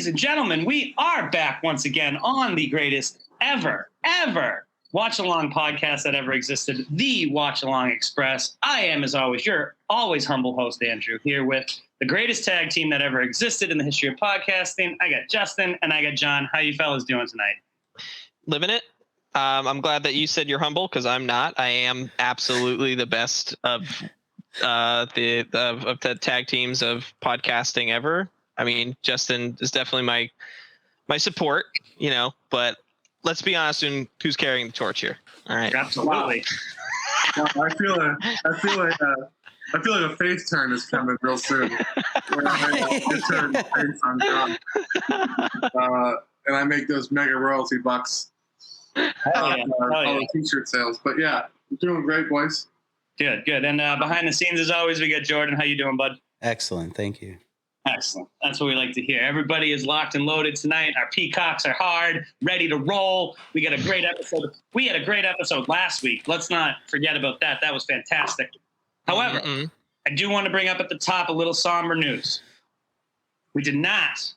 Ladies and gentlemen, we are back once again on the greatest ever watch-along podcast that ever existed, the Watchalong Express. I am, as always, your always humble host, Andrew, here with the greatest tag team that ever existed in the history of podcasting. I got Justin and I got John. How you fellas doing tonight? Living it. I'm glad that you said you're humble, because I'm not. I am absolutely the best of the tag teams of podcasting ever. I mean, Justin is definitely my support, you know, but let's be honest in who's carrying the torch here. All right. Absolutely. Wow. I feel like a face turn is coming real soon. When I turn face on John. And I make those mega royalty bucks. Hell yeah. T-shirt sales. But yeah, I'm doing great, boys. Good. And behind the scenes, as always, we got Jordan. How you doing, bud? Excellent. Thank you. Excellent. That's what we like to hear. Everybody is locked and loaded tonight. Our peacocks are hard, ready to roll. We got a great episode. We had a great episode last week. Let's not forget about that. That was fantastic. However, I do want to bring up at the top a little somber news. We did not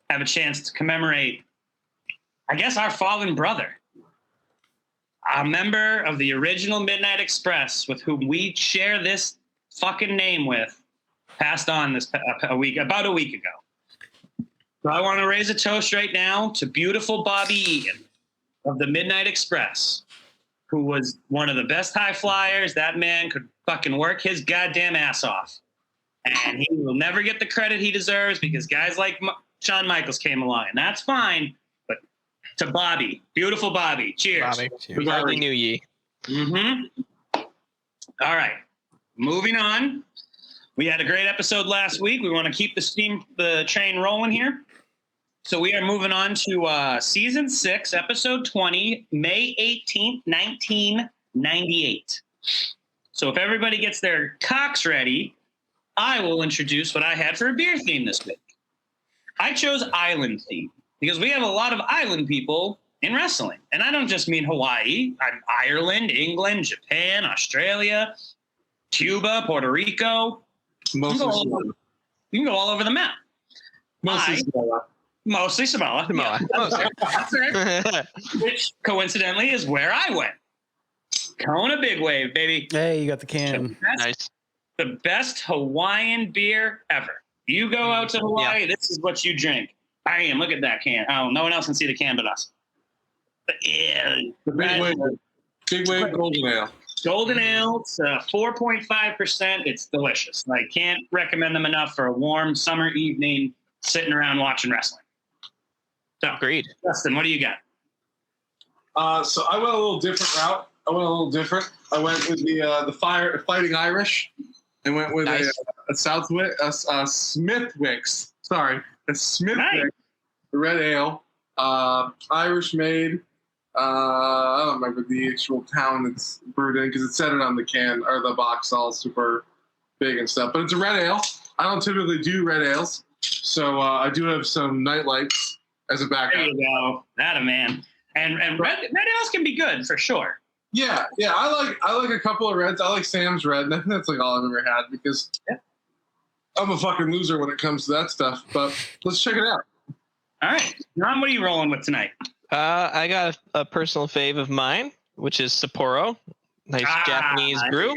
have a chance to commemorate, I guess, our fallen brother, a member of the original Midnight Express with whom we share this fucking name with, passed on about a week ago. So I want to raise a toast right now to beautiful Bobby Eaton of the Midnight Express, who was one of the best high flyers. That man could fucking work his goddamn ass off. And he will never get the credit he deserves because guys like Shawn Michaels came along, and that's fine. But to Bobby, beautiful Bobby, cheers. Bobby, we hardly knew ye. All right, moving on. We had a great episode last week. We want to keep the train rolling here. So we are moving on to season 6, episode 20, May 18th, 1998. So if everybody gets their cocks ready, I will introduce what I had for a beer theme this week. I chose island theme because we have a lot of island people in wrestling. And I don't just mean Hawaii. I'm Ireland, England, Japan, Australia, Cuba, Puerto Rico. You can go all over the map. Mostly Samoa. Yeah. Which coincidentally is where I went. Kona Big Wave, baby. Hey, you got the can. Nice. The best Hawaiian beer ever. You go out to Hawaii, This is what you drink. Bam, look at that can. Oh, no one else can see the can but us. But yeah, the Big Wave Golden Ale. Golden Ale, it's 4.5%. It's delicious. I can't recommend them enough for a warm summer evening sitting around watching wrestling. So, Agreed. Dustin, what do you got? So I went a little different route. I went with the Fighting Irish. I went with a Smithwick's. Sorry, a Smithwick red ale, Irish made. I don't remember the actual town it's brewed in because it said it on the can or the box, all super big and stuff. But it's a red ale. I don't typically do red ales, so I do have some nightlights as a backup. There you go, that a man. And red ales can be good for sure. Yeah. I like a couple of reds. I like Sam's Red, and I think that's like all I've ever had because I'm a fucking loser when it comes to that stuff. But let's check it out. All right, John, what are you rolling with tonight? I got a personal fave of mine, which is Sapporo, nice Japanese brew.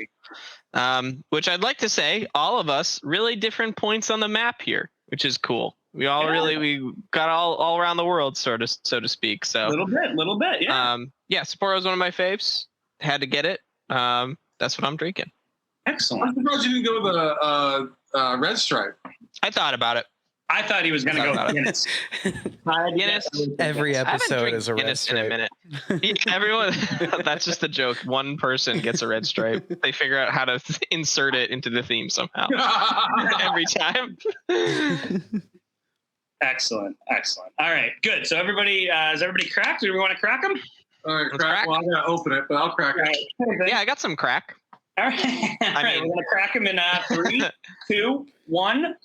Which I'd like to say, all of us really different points on the map here, which is cool. We all we got all around the world, so to speak. So little bit, yeah. Sapporo is one of my faves. Had to get it. That's what I'm drinking. Excellent. I'm surprised you didn't go with a Red Stripe. I thought about it. I thought he was going to go with Guinness. Guinness. Every episode is a red Guinness stripe. in a minute. Everyone, that's just a joke. One person gets a red stripe. They figure out how to insert it into the theme somehow. Every time. Excellent. All right, good. So everybody, is everybody cracked? Do we want to crack them? All right, crack. Well, I'm going to open it, but I'll crack it. Right. Yeah, I got some crack. All right. We're going to crack them in 3, 2, 1.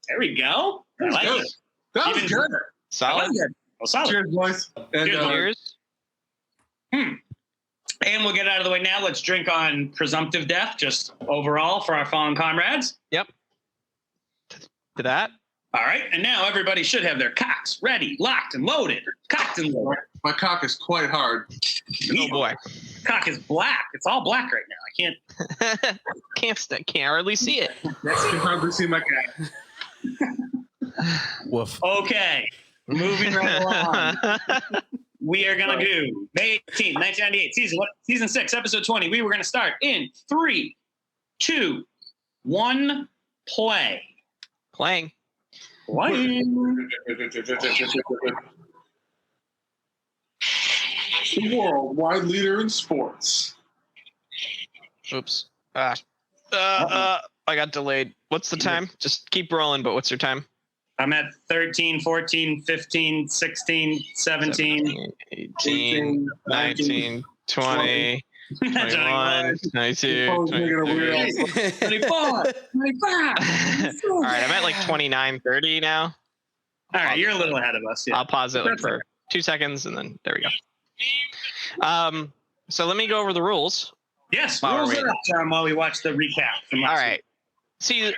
There we go. I like it. That was good. Solid. Well, solid. Cheers, boys. And, Cheers. And we'll get it out of the way now. Let's drink on presumptive death, just overall for our fallen comrades. Yep. To that. All right, and now everybody should have their cocks ready, locked, and loaded. Cocked and loaded. My cock is quite hard. Oh boy. Cock is black. It's all black right now. I can't. Can't hardly see it. You can hardly see my cat. Woof. Okay, moving right along. We are going to do May 18th, 1998, season 6, episode 20. We were going to start in 3, 2, 1, play. Playing. The worldwide leader in sports. Oops. I got delayed. What's the time? Just keep rolling, but what's your time? I'm at 13, 14, 15, 16, 17. 18, 19, 20, 21, 22, 23. 24, 25. All right, I'm at like 29, 30 now. All right, you're a little ahead of us. Yeah. I'll pause it like for 2 seconds, and then there we go. So let me go over the rules. Yes, rules are up, John, while we watch the recap from last week. See,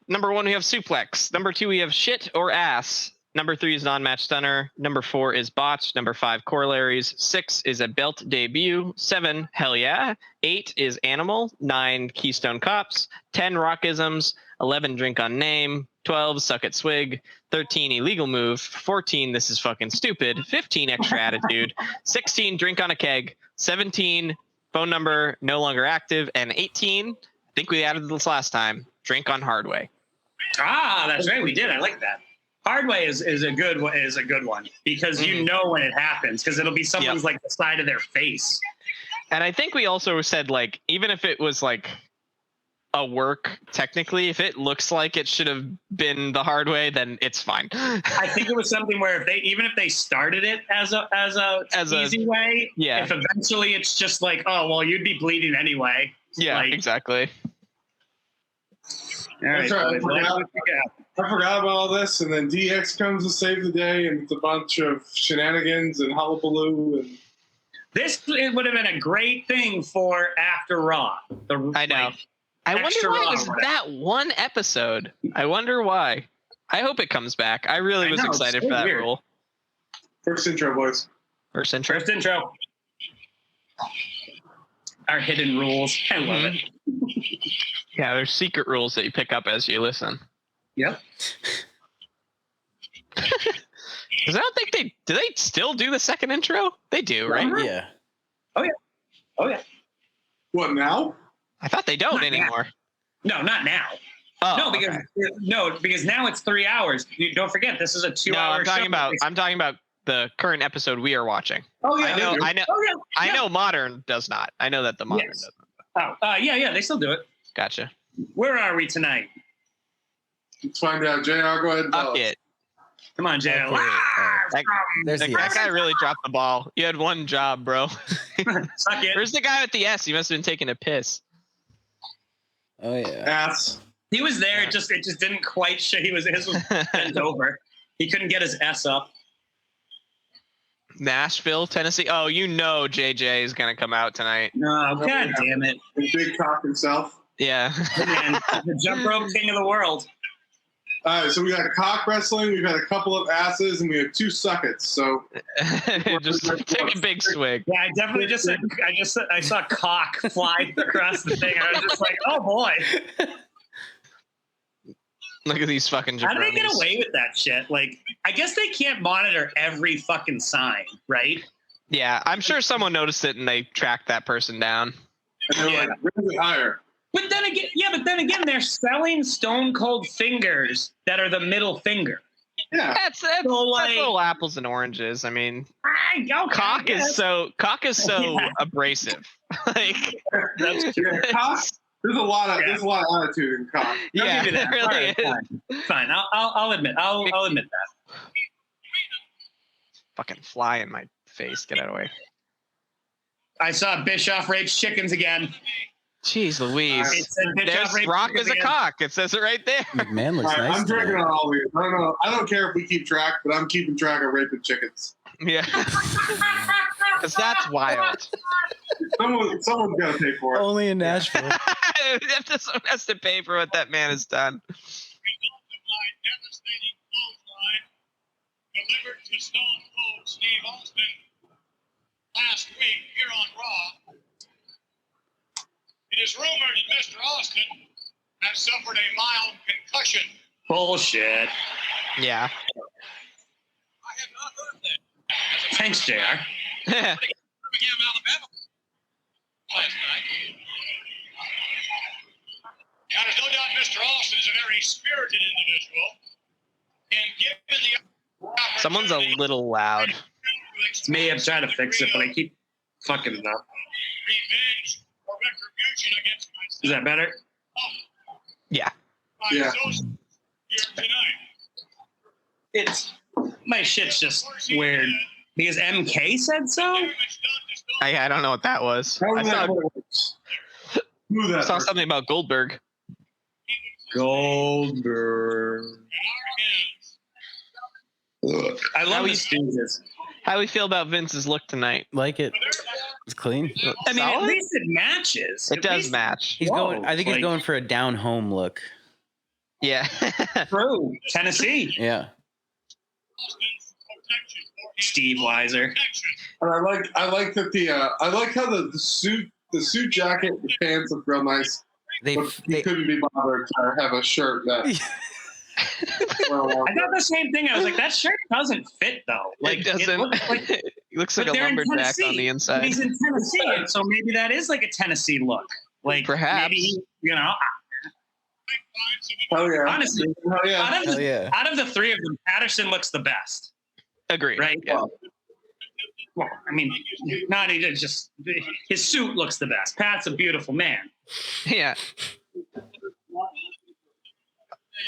number 1, we have suplex. Number 2, we have shit or ass. Number 3 is non-match stunner. Number 4 is botch. Number 5, corollaries. 6 is a belt debut. 7, hell yeah. 8 is animal. 9, Keystone Cops. 10, rockisms. 11, drink on name. 12, suck at swig. 13, illegal move. 14, this is fucking stupid. 15, extra attitude. 16, drink on a keg. 17, phone number no longer active. And 18, I think we added this last time, drink on hard way. Ah, that's right. We did. I like that. Hard way is a good one because you know when it happens because it'll be someone's like the side of their face. And I think we also said like even if it was like a work technically, if it looks like it should have been the hard way, then it's fine. I think it was something where if they started it as a easy way, if eventually it's just like, oh well, you'd be bleeding anyway. Yeah, like, exactly. All right, I forgot about all this, and then DX comes to save the day, and it's a bunch of shenanigans and hullabaloo. And it would have been a great thing for after Raw. I know. I wonder why it was that one episode. I wonder why. I hope it comes back. I really was excited for that rule. First intro, boys. First intro. Our hidden rules. I love it. Yeah, there's secret rules that you pick up as you listen. Yep. Because I don't think do they still do the second intro? They do, right? Yeah. Oh yeah. What now? I thought they don't anymore. No, not now. Oh, because now it's 3 hours. You don't forget this is a 2-hour show. I'm talking about the current episode we are watching. Oh yeah. I know modern does not. I know that the modern doesn't. Oh, yeah, they still do it. Gotcha. Where are we tonight? Let's find out. JR, go ahead and tell us. Come on, JR. That guy really dropped the ball. You had one job, bro. Suck it. Where's the guy with the S? He must have been taking a piss. Oh yeah. Ass. He was there. It just didn't quite show. His was bent over. He couldn't get his S up. Nashville, Tennessee. Oh, JJ is gonna come out tonight. No, god damn it. The big cock himself. Yeah. Man, the jump rope king of the world. All right, so we got cock wrestling, we've had a couple of asses, and we have 2 suckets. So just take a big swig. Yeah, I definitely just said. I saw cock fly across the thing. I was just like, oh boy. Look at these fucking jabronis. How do they get away with that shit? Like, I guess they can't monitor every fucking sign, right? Yeah, I'm sure someone noticed it and they tracked that person down. And they're like, really higher. But then again, they're selling Stone Cold fingers that are the middle finger. Yeah, that's little apples and oranges. I mean, cock is so abrasive. Like that's true. Cock. There's a lot of attitude in cock. Yeah, there really is. Fine. I'll admit. I'll admit that. Fucking fly in my face. Get out of the way. I saw Bischoff rapes chickens again. Jeez Louise. There's Rock is a cock. It says it right there. Man looks nice. I'm drinking on all these. I don't know. I don't care if we keep track, but I'm keeping track of raping chickens. Yeah. Because that's wild. Someone's got to pay for it. Only in Nashville. Someone has to pay for what that man has done. devastating clothesline delivered to Stone Cold Steve Austin last week here on Raw. It is rumored that Mr. Austin has suffered a mild concussion. Bullshit. Yeah. I have not heard that. Thanks, JR. Birmingham, Alabama last night. Now, there's no doubt Mr. Austin is a very spirited individual. And given the Someone's a little loud. It's me. I'm trying to fix it, but I keep fucking it up. revenge or retribution against myself. Is that better? Yeah. Yeah. Here tonight. It's my shit's just weird because MK said so. I don't know what that was. How I does that saw, work? Who that? saw something about Goldberg. Goldberg. I love these stooges. How do we feel about Vince's look tonight? Like it. It's clean. I mean, at Solid? least it matches. It At does least- match. He's Whoa, going. I think he's like- going for a down home look. Yeah. True. Tennessee. Yeah. Steve Weiser. And I like that I like how the suit jacket, the pants look real nice. They. But he couldn't be bothered to have a shirt that. well, I thought the same thing. I was like, that shirt doesn't fit though. Like it doesn't. looks like, He looks like but a they're in lumberjack Tennessee. on the but inside. he's in Tennessee, and so maybe that is like a Tennessee look. Like Perhaps. maybe Hell yeah. honestly, Hell yeah. Hell yeah. out of the three of them, Patterson looks the best, Agree. right? Yeah. Well, I mean, not even just his suit looks the best. Pat's a beautiful man. Yeah.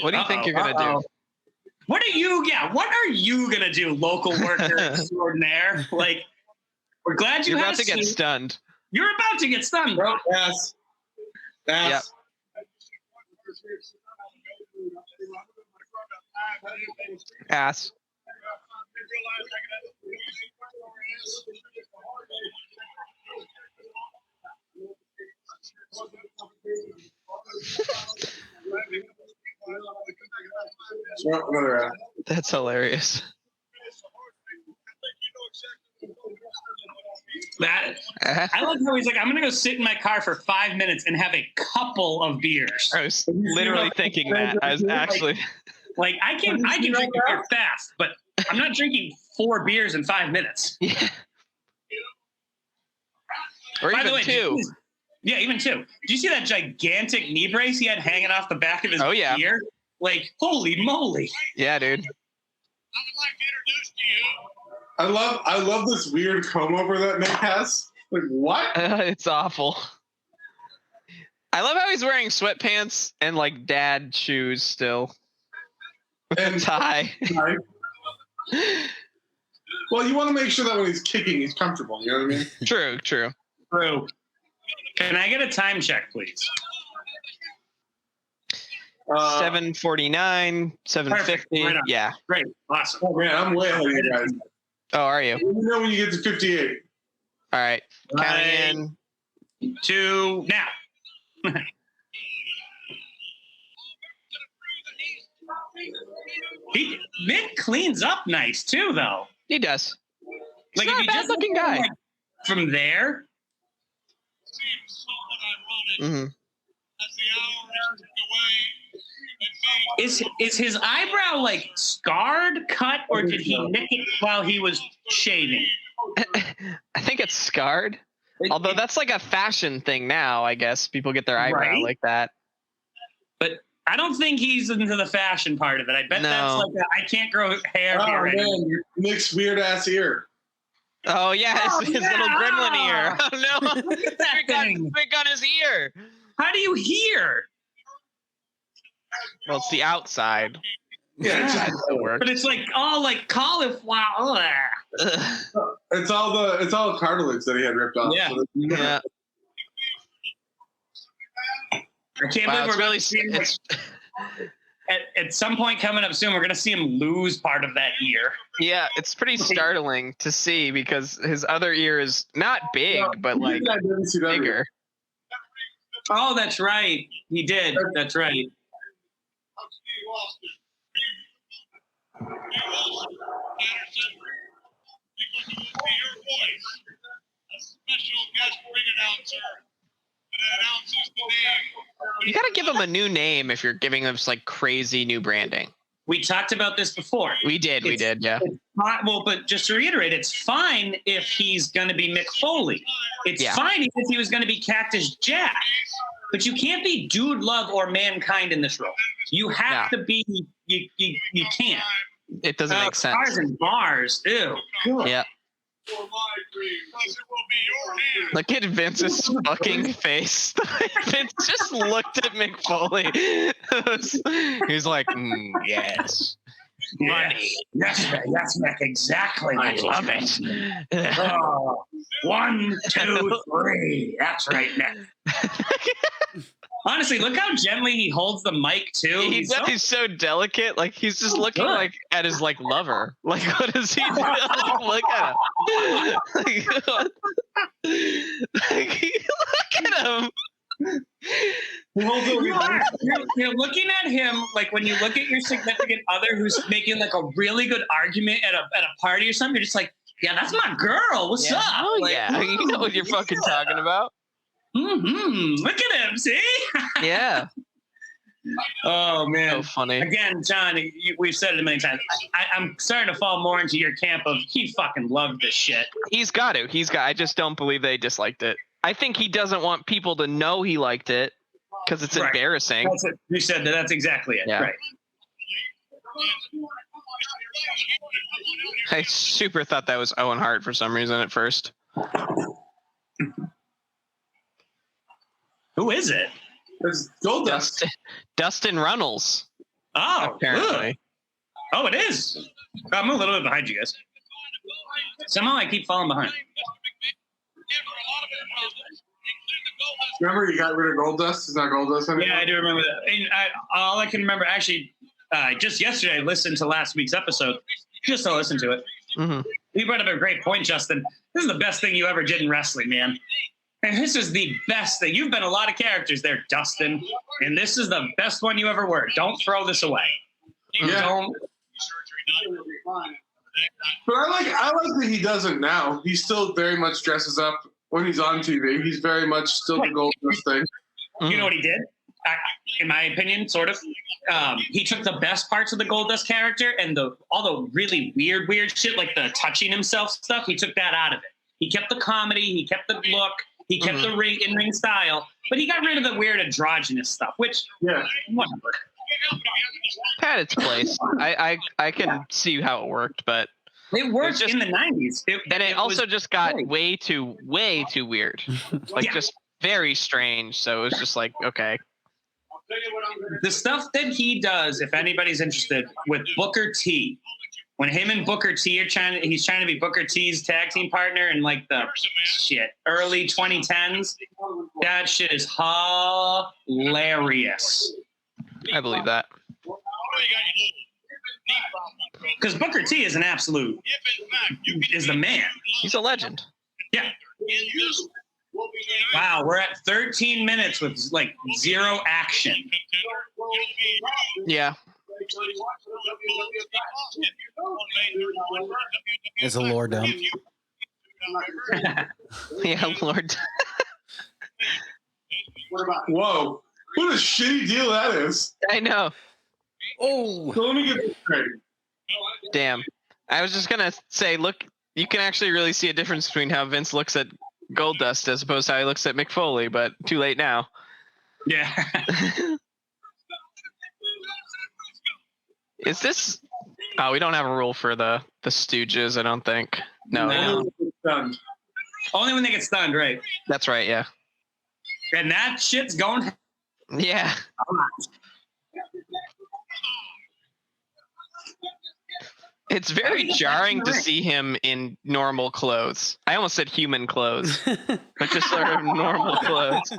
What do you think you're gonna do? What are you gonna do, local worker extraordinaire? Like, we're glad you You're had about to get suit. stunned. You're about to get stunned, bro. Ass. Yep. Ass. Another ass. That's hilarious. I love how he's like, I'm gonna go sit in my car for 5 minutes and have a couple of beers. I was literally thinking that. I was actually. Like I can drink a beer fast, but I'm not drinking 4 beers in 5 minutes. Yeah. Or By the even way, two. Yeah, even 2. Did you see that gigantic knee brace he had hanging off the back of his ear? Like, holy moly. Yeah, dude. I would like to introduce to you I love this weird comb over that Nick has. Like what? It's awful. I love how he's wearing sweatpants and like dad shoes still. With a And tie. right. Well, you want to make sure that when he's kicking, he's comfortable. You know what I mean? True. True. Can I get a time check, please? 7:49, 7:50. Perfect. Right on. Yeah. Great. Awesome. Oh man, I'm way ahead of you guys. Oh, are you? Let me know when you get to 58. All right. Counting in. 2 now. Mick cleans up nice too, though. He does. He's Like not if a you bad just looking look at him, guy. like, from there, seems somewhat ironic hmm as the hours tick away and me is his eyebrow like scarred, cut, or did he nick it while he was shaving? I think it's scarred. Although that's like a fashion thing now, I guess. People get their eyebrow Right. like that. But I don't think he's into the fashion part of it. I bet that's No. like I can't grow hair Oh here man, anymore. Nick's weird ass ear. Oh yeah, his little yeah. gremlin ear. Oh no. Look at that thing. Big on his ear. How do you hear? Well, it's the outside. Yeah, That still works. But it's like all like cauliflower. Ugh. it's all the cartilage that he had ripped off. Yeah. So Yeah. I can't Wow, believe it's we're really really see him, like, it's at some point coming up soon. We're gonna see him lose part of that ear. yeah, it's pretty startling to see because his other ear is not big, but like I didn't see that ear. bigger. Oh, that's right. He did. That's right. Patterson, because it will be your voice, a special guest ring announcer that announces the name. You gotta give him a new name if you're giving him like crazy new branding. We talked about this before. We did, yeah. It's not, well, but just to reiterate, it's fine if he's going to be Mick Foley. It's fine if he was going to be Cactus Jack. But you can't be Dude Love or Mankind in this role. You have to be, you can't. It doesn't make sense. Cars and bars, ew. Yeah. Look at Vince's fucking face. Vince just looked at Mick Foley. He's like, yes. Money. Yes, Mick, exactly. I love it. Oh, 1, 2, 3. That's right, Mick. Honestly, look how gently he holds the mic too. He's so delicate. Like he's just looking like at his like lover. Like what is he doing? Like, look at him. Look at him. You're looking at him like when you look at your significant other who's making like a really good argument at a party or something. You're just like, yeah, that's my girl. What's up? Oh like, yeah, you know what you're fucking talking about. Look at him, see? Yeah. Oh man, so funny. Again, John, we've said it a million times. I'm starting to fall more into your camp of he fucking loved this shit. He's got to. I just don't believe they disliked it. I think he doesn't want people to know he liked it because it's embarrassing. That's it. You said that. That's exactly it. Yeah. Right. I super thought that was Owen Hart for some reason at first. Who is it? It's Goldust. Dustin Runnels. Oh, apparently. Ugh. Oh, it is. I'm a little bit behind you guys. Somehow I keep falling behind. Remember you got rid of Goldust? It's not Goldust anymore? Yeah, I do remember that. And all I can remember, actually, just yesterday, I listened to last week's episode just to listen to it. Mm-hmm. You brought up a great point, Justin. This is the best thing you ever did in wrestling, man. And this is the best thing. You've been a lot of characters there, Dustin. And this is the best one you ever were. Don't throw this away. Yeah. Don't. But I like that he doesn't now. He still very much dresses up when he's on TV. He's very much still the Goldust thing. You know what he did? In my opinion, sort of. He took the best parts of the Goldust character and all the really weird shit, like the touching himself stuff. He took that out of it. He kept the comedy. He kept the look. He kept the in-ring style. But he got rid of the weird androgynous stuff, which, whatever. Had its place. I can see how it worked, but it worked in the 90s. It also just got way too weird. Like just very strange. So it was just like, okay. The stuff that he does, if anybody's interested, with Booker T, when him and Booker T he's trying to be Booker T's tag team partner in like the early 2010s. That shit is hilarious. I believe that. Because Booker T is an absolute, is the man. He's a legend. Yeah. Wow, we're at 13 minutes with like zero action. Yeah. It's a lore dump. Yeah, Lord. Whoa. What a shitty deal that is. I know. Oh. So let me get this straight. Damn. I was just going to say, look, you can actually really see a difference between how Vince looks at Goldust as opposed to how he looks at Mick Foley, but too late now. Yeah. Is this... Oh, we don't have a rule for the Stooges, I don't think. No. Done. Only when they get stunned, right? That's right, yeah. And that shit's going... Yeah. It's very jarring to see him in normal clothes. I almost said human clothes, but just sort of normal clothes.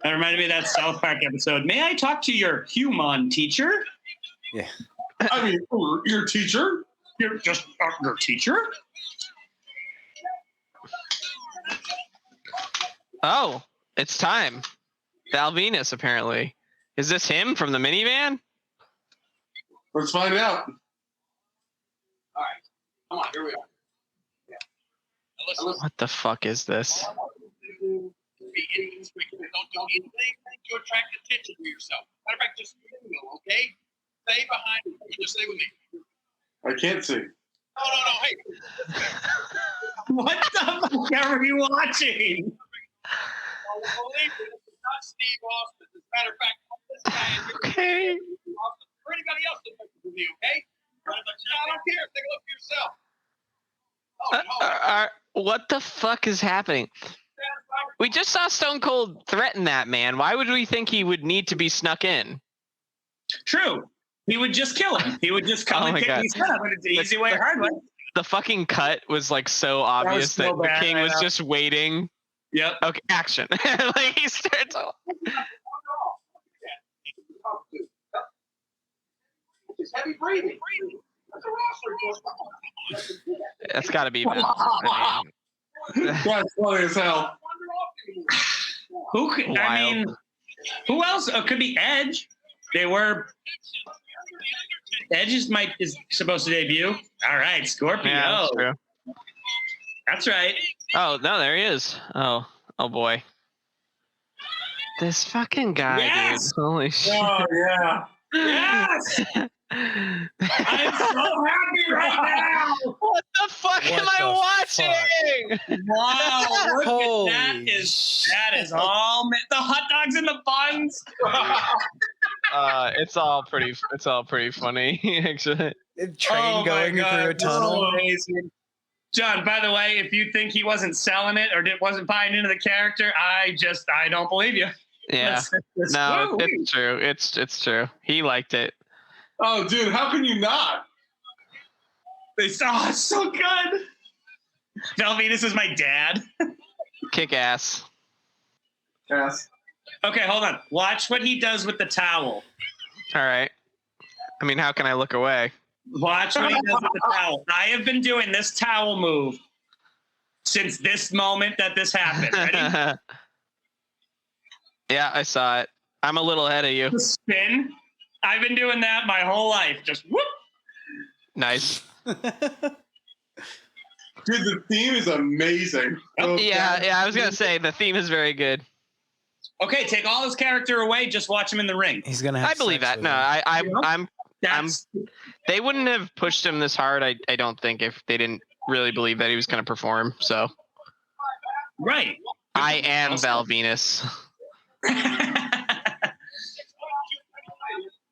That reminded me of that South Park episode. May I talk to your human teacher? Yeah. I mean, your teacher? You're just your teacher? Oh, it's time. Val Venis, apparently. Is this him from the minivan? Let's find out. All right. Come on, here we are. Yeah. Now listen, What the fuck is this? don't do anything to attract attention to yourself. Matter of fact, just okay? Stay behind me. Just stay with me. I can't see. No, hey. What the fuck are we watching? Believe me, this is not Steve Austin. As a matter of fact, this guy is Okay. or anybody else that works with you, okay? I don't care. Take a look for yourself. What the fuck is happening? We just saw Stone Cold threaten that man. Why would we think he would need to be snuck in? True. He would just kill him. He would just come Oh and my kick God. his son. But it's the easy way or hard way. The fucking cut was like so obvious so that the bad, king I was know. just waiting. Yep. Okay, action. Like he starts. It's heavy breathing. That's got to be Vince. I mean, That's funny as hell. Who could, I Wild. mean, who else? It could be Edge. They were. Edge is supposed to debut. All right, Scorpio. yeah, that's true. That's right. Oh no, there he is. Oh boy. This fucking guy, Yes! dude. Holy shit. Oh yeah. Yes! I'm so happy right now. What the fuck What am I the watching? Wow, look Holy at that. That is shit. all the hot dogs and the buns. It's all pretty funny, actually. Train going through a tunnel. So amazing. John, by the way, if you think he wasn't selling it or wasn't buying into the character, I don't believe you. Yeah. Let's- No, woo. it's true. It's true. He liked it. Oh, dude, how can you not? It's so good. Val Venis is my dad. Kick ass. Yes. Okay, hold on. Watch what he does with the towel. All right. I mean, how can I look away? Watch what he does with the towel. I have been doing this towel move since this moment that this happened. Ready? Yeah, I saw it. I'm a little ahead of you. The spin. I've been doing that my whole life. Just whoop. Nice. Dude, the theme is amazing. Oh, Yeah, God. I was gonna say the theme is very good. Okay, take all his character away. Just watch him in the ring. He's gonna have I believe sex that. with No, her. I'm. That's They wouldn't have pushed him this hard. I don't think if they didn't really believe that he was gonna perform. So right. I am Val Venis.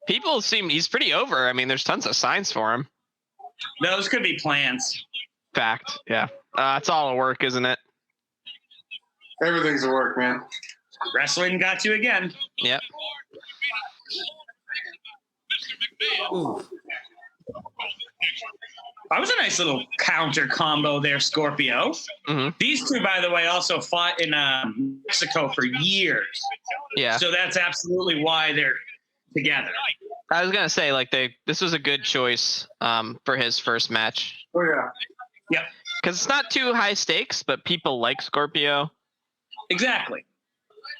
People seem he's pretty over. I mean, there's tons of signs for him. Those could be plans. Fact. Yeah. It's all a work, isn't it? Everything's a work, man. Wrestling got you again. Yep. Ooh. That was a nice little counter combo there, Scorpio. Mhm. These two, by the way, also fought in Mexico for years. Yeah. So that's absolutely why they're together. I was gonna say like this was a good choice for his first match Oh yeah. because it's not too high stakes, but people like Scorpio. Exactly.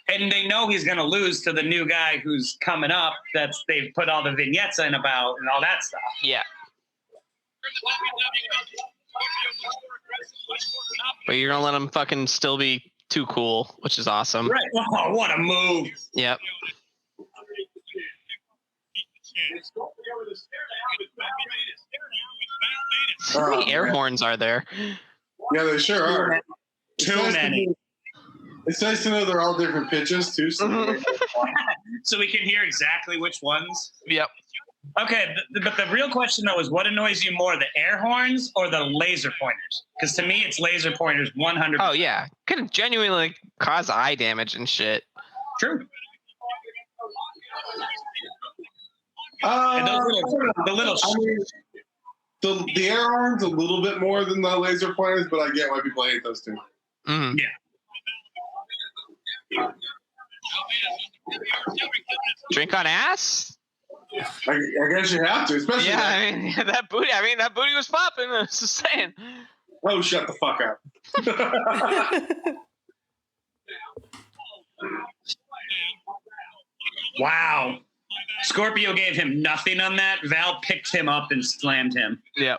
And they know he's going to lose to the new guy who's coming up. They've put all the vignettes in about and all that stuff. Yeah. But you're gonna let him fucking still be too cool, which is awesome. Right. Oh, what a move. Yep. How many Oh, air man. horns are there? Yeah, they sure are. Too It's nice to many. know- It's nice to know they're all different pitches too. So So we can hear exactly which ones. Yep. Okay, but the real question though is what annoys you more, the air horns or the laser pointers? Because to me, it's laser pointers 100%. Oh yeah, could genuinely cause eye damage and shit. True. And those the little I mean, the air arms a little bit more than the laser pointers, but I get why people hate those two. Mhm. Drink on ass? I guess you have to, especially. Yeah, that- I mean that booty. I mean that booty was popping. I was just saying. Oh, shut the fuck up. Wow. Scorpio gave him nothing on that. Val picked him up and slammed him. Yep.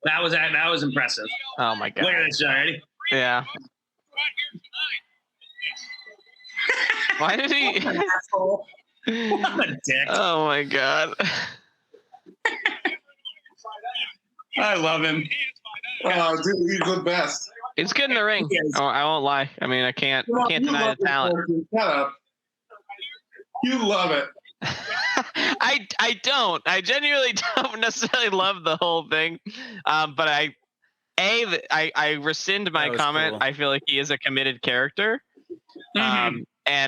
That was impressive. Oh my god. Look at this, already. Yeah. Why did he? Asshole. What a dick. Oh my god. I love him. Oh, dude, he's the best. It's good in the ring. Yes. Oh, I won't lie. I mean, I can't deny the talent. Shut up. You love it. I don't. I genuinely don't necessarily love the whole thing. But I rescind my That was comment. cool. I feel like he is a committed character. And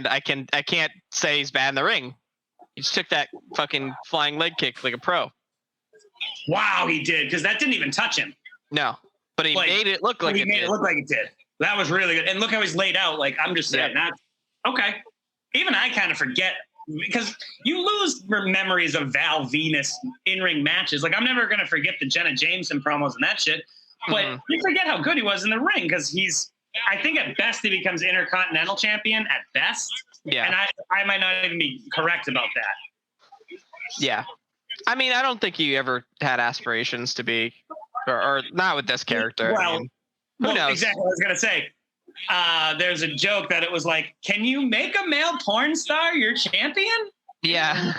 I can't say he's bad in the ring. He just took that fucking flying leg kick like a pro. Wow, he did, because that didn't even touch him. No, but he Like, made it look like he it made did. it look like it did. That was really good. And look how he's laid out. Like, I'm just saying, Yeah. okay. Even I kind of forget, because you lose memories of Val Venis in-ring matches. Like, I'm never going to forget the Jenna Jameson promos and that shit. But you forget how good he was in the ring, because I think at best he becomes Intercontinental Champion at best. Yeah. And I might not even be correct about that. Yeah. I mean, I don't think he ever had aspirations to be, or not with this character. Well, I mean, who knows? Exactly what I was going to say. There's a joke that it was like, can you make a male porn star your champion? Yeah.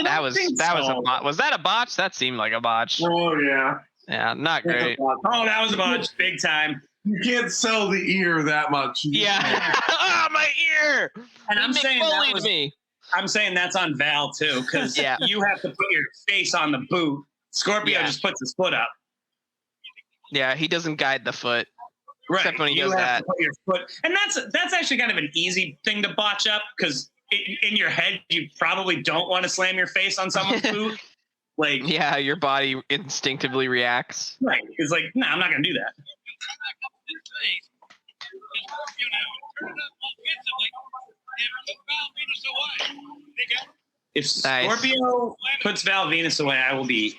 That was a botch. Was that a botch? That seemed like a botch. Oh, yeah. Yeah, not great. Oh, that was a bunch. Big time. You can't sell the ear that much. Yeah. Oh, my ear. And I'm He saying that bullied was, me. I'm saying that's on Val too, because Yeah. you have to put your face on the boot. Scorpio Yeah. just puts his foot up. Yeah, he doesn't guide the foot. Right. Except when he you does have that. to put your foot, and that's actually kind of an easy thing to botch up, because in your head you probably don't want to slam your face on someone's boot. Like, Yeah, your body instinctively reacts. right? It's like, no, I'm not gonna do that. If Nice. Scorpio puts Val Venis away, I will be,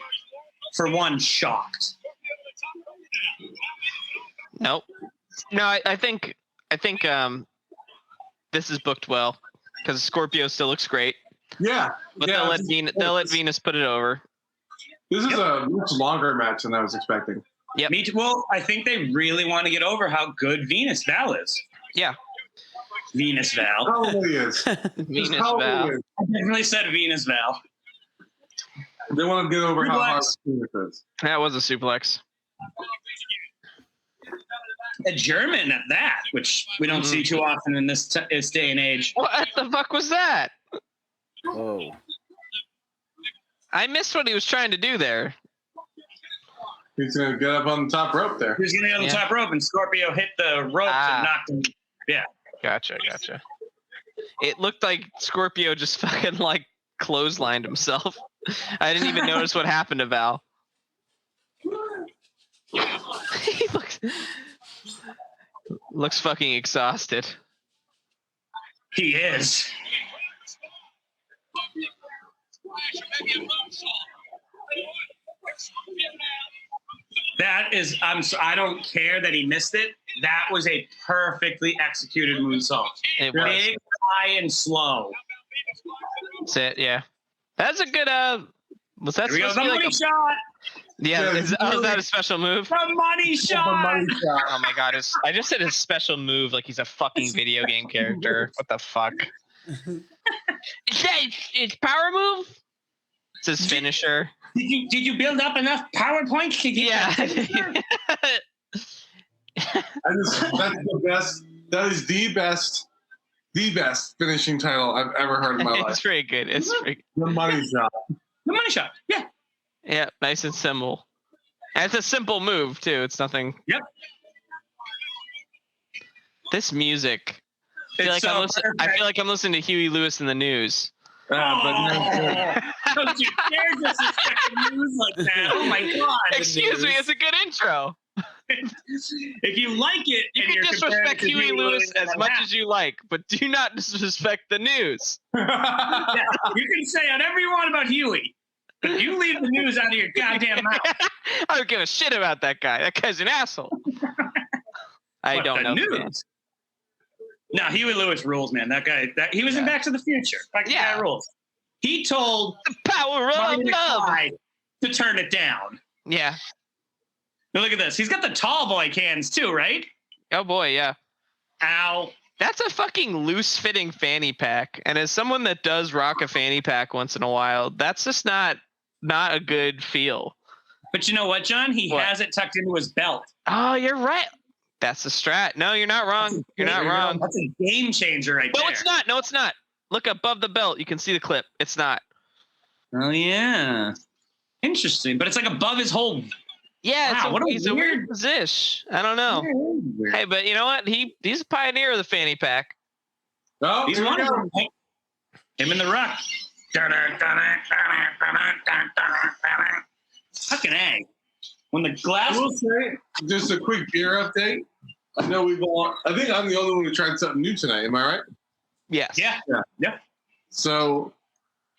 for one, shocked. Nope. No, I think this is booked well because Scorpio still looks great, Yeah. but yeah, they'll let Venus put it over. This is a much longer match than I was expecting. Yep. Me too. Well, I think they really want to get over how good Val is. Yeah, Val. Probably is. Venus Probably Val. is. I definitely said Val. They want to get over how hard Suplex. Venus is. That was a suplex. A German at that, which we don't see too often in this day and age. What the fuck was that? Whoa. I missed what he was trying to do there. He's going to get up on the top rope there. He was going to get on the Yeah. top rope, and Scorpio hit the ropes and knocked him. Yeah. Gotcha. It looked like Scorpio just fucking like clotheslined himself. I didn't even notice what happened to Val. He looks fucking exhausted. He is. That is, I don't care that he missed it. That was a perfectly executed moonsault. It was. Big, high, and slow. That's it. Yeah. That's a good. Was that Here we go. supposed The to be like money a? shot. Yeah. Yeah, Is that a special move? The money shot. Oh my god! I just said his special move like he's a fucking video game character. What the fuck? Is that his power move? It's his finisher. Did you build up enough PowerPoint to get Yeah. that? That's the best. That is the best finishing title I've ever heard in my It's life. pretty good. It's pretty. The money shot. The money shot. Yeah. Yeah, nice and simple. And it's a simple move too. It's nothing. Yep. This music. I It's feel so like I'm listening to Huey Lewis in the news. But Don't you dare disrespect the news like that. Oh my God. Excuse me, it's a good intro. If you like it, You and can you're disrespect comparing it to Huey Lewis as and much that, as you like, but do not disrespect the news. yeah, you can say whatever you want about Huey, but you leave the news out of your goddamn mouth. I don't give a shit about that guy. That guy's an asshole. I What, don't the know. the man. news? No, Huey Lewis rules, man. That guy. He was in Yeah. Back to the Future. That Yeah. guy rules. He told The power of Marty love. McFly to turn it down. Yeah. Now look at this. He's got the tall boy cans too, right? Oh boy, yeah. Ow. That's a fucking loose fitting fanny pack. And as someone that does rock a fanny pack once in a while, that's just not a good feel. But you know what, John? He What? has it tucked into his belt. Oh, you're right. That's the strat. No, you're not wrong. You're not wrong. That's a game changer right No, there. it's not. No, it's not. Look above the belt. You can see the clip. It's not. Oh, yeah. Interesting. But it's like above his whole... Yeah, Wow, what a he's a weird weird- position. I don't know. Weird. Hey, but you know what? He's a pioneer of the fanny pack. Oh, He's here one we of go. them. Him in the ruck. Fucking A. When the I glass... will say, just a quick beer update. I know we've all. I think I'm the only one who tried something new tonight. Am I right? Yes. Yeah. So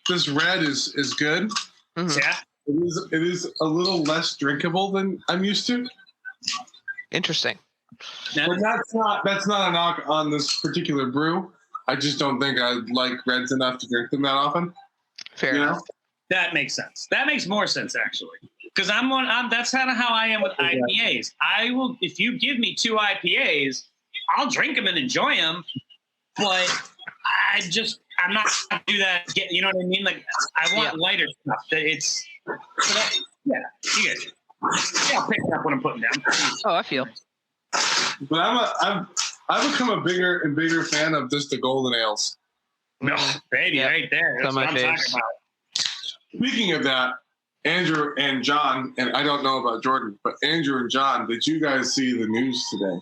this red is good. Mhm. Yeah. It is a little less drinkable than I'm used to. Interesting. Now, But that's not a knock on this particular brew. I just don't think I like reds enough to drink them that often. Fair You know? enough. that makes sense. That makes more sense, actually. Because that's kind of how I am with IPAs. I will, if you give me 2 IPAs, I'll drink them and enjoy them. But I'm not going to do that. You know what I mean? Like, I want lighter stuff. Yeah, you get it. Yeah, I'll pick it up when I'm putting down. Oh, I feel. But I've become a bigger and bigger fan of just the golden ales. No, baby, Yeah. right there. That's Some what of I'm my talking faves. about. Speaking of that, Andrew and John, and I don't know about Jordan, but Andrew and John, did you guys see the news today?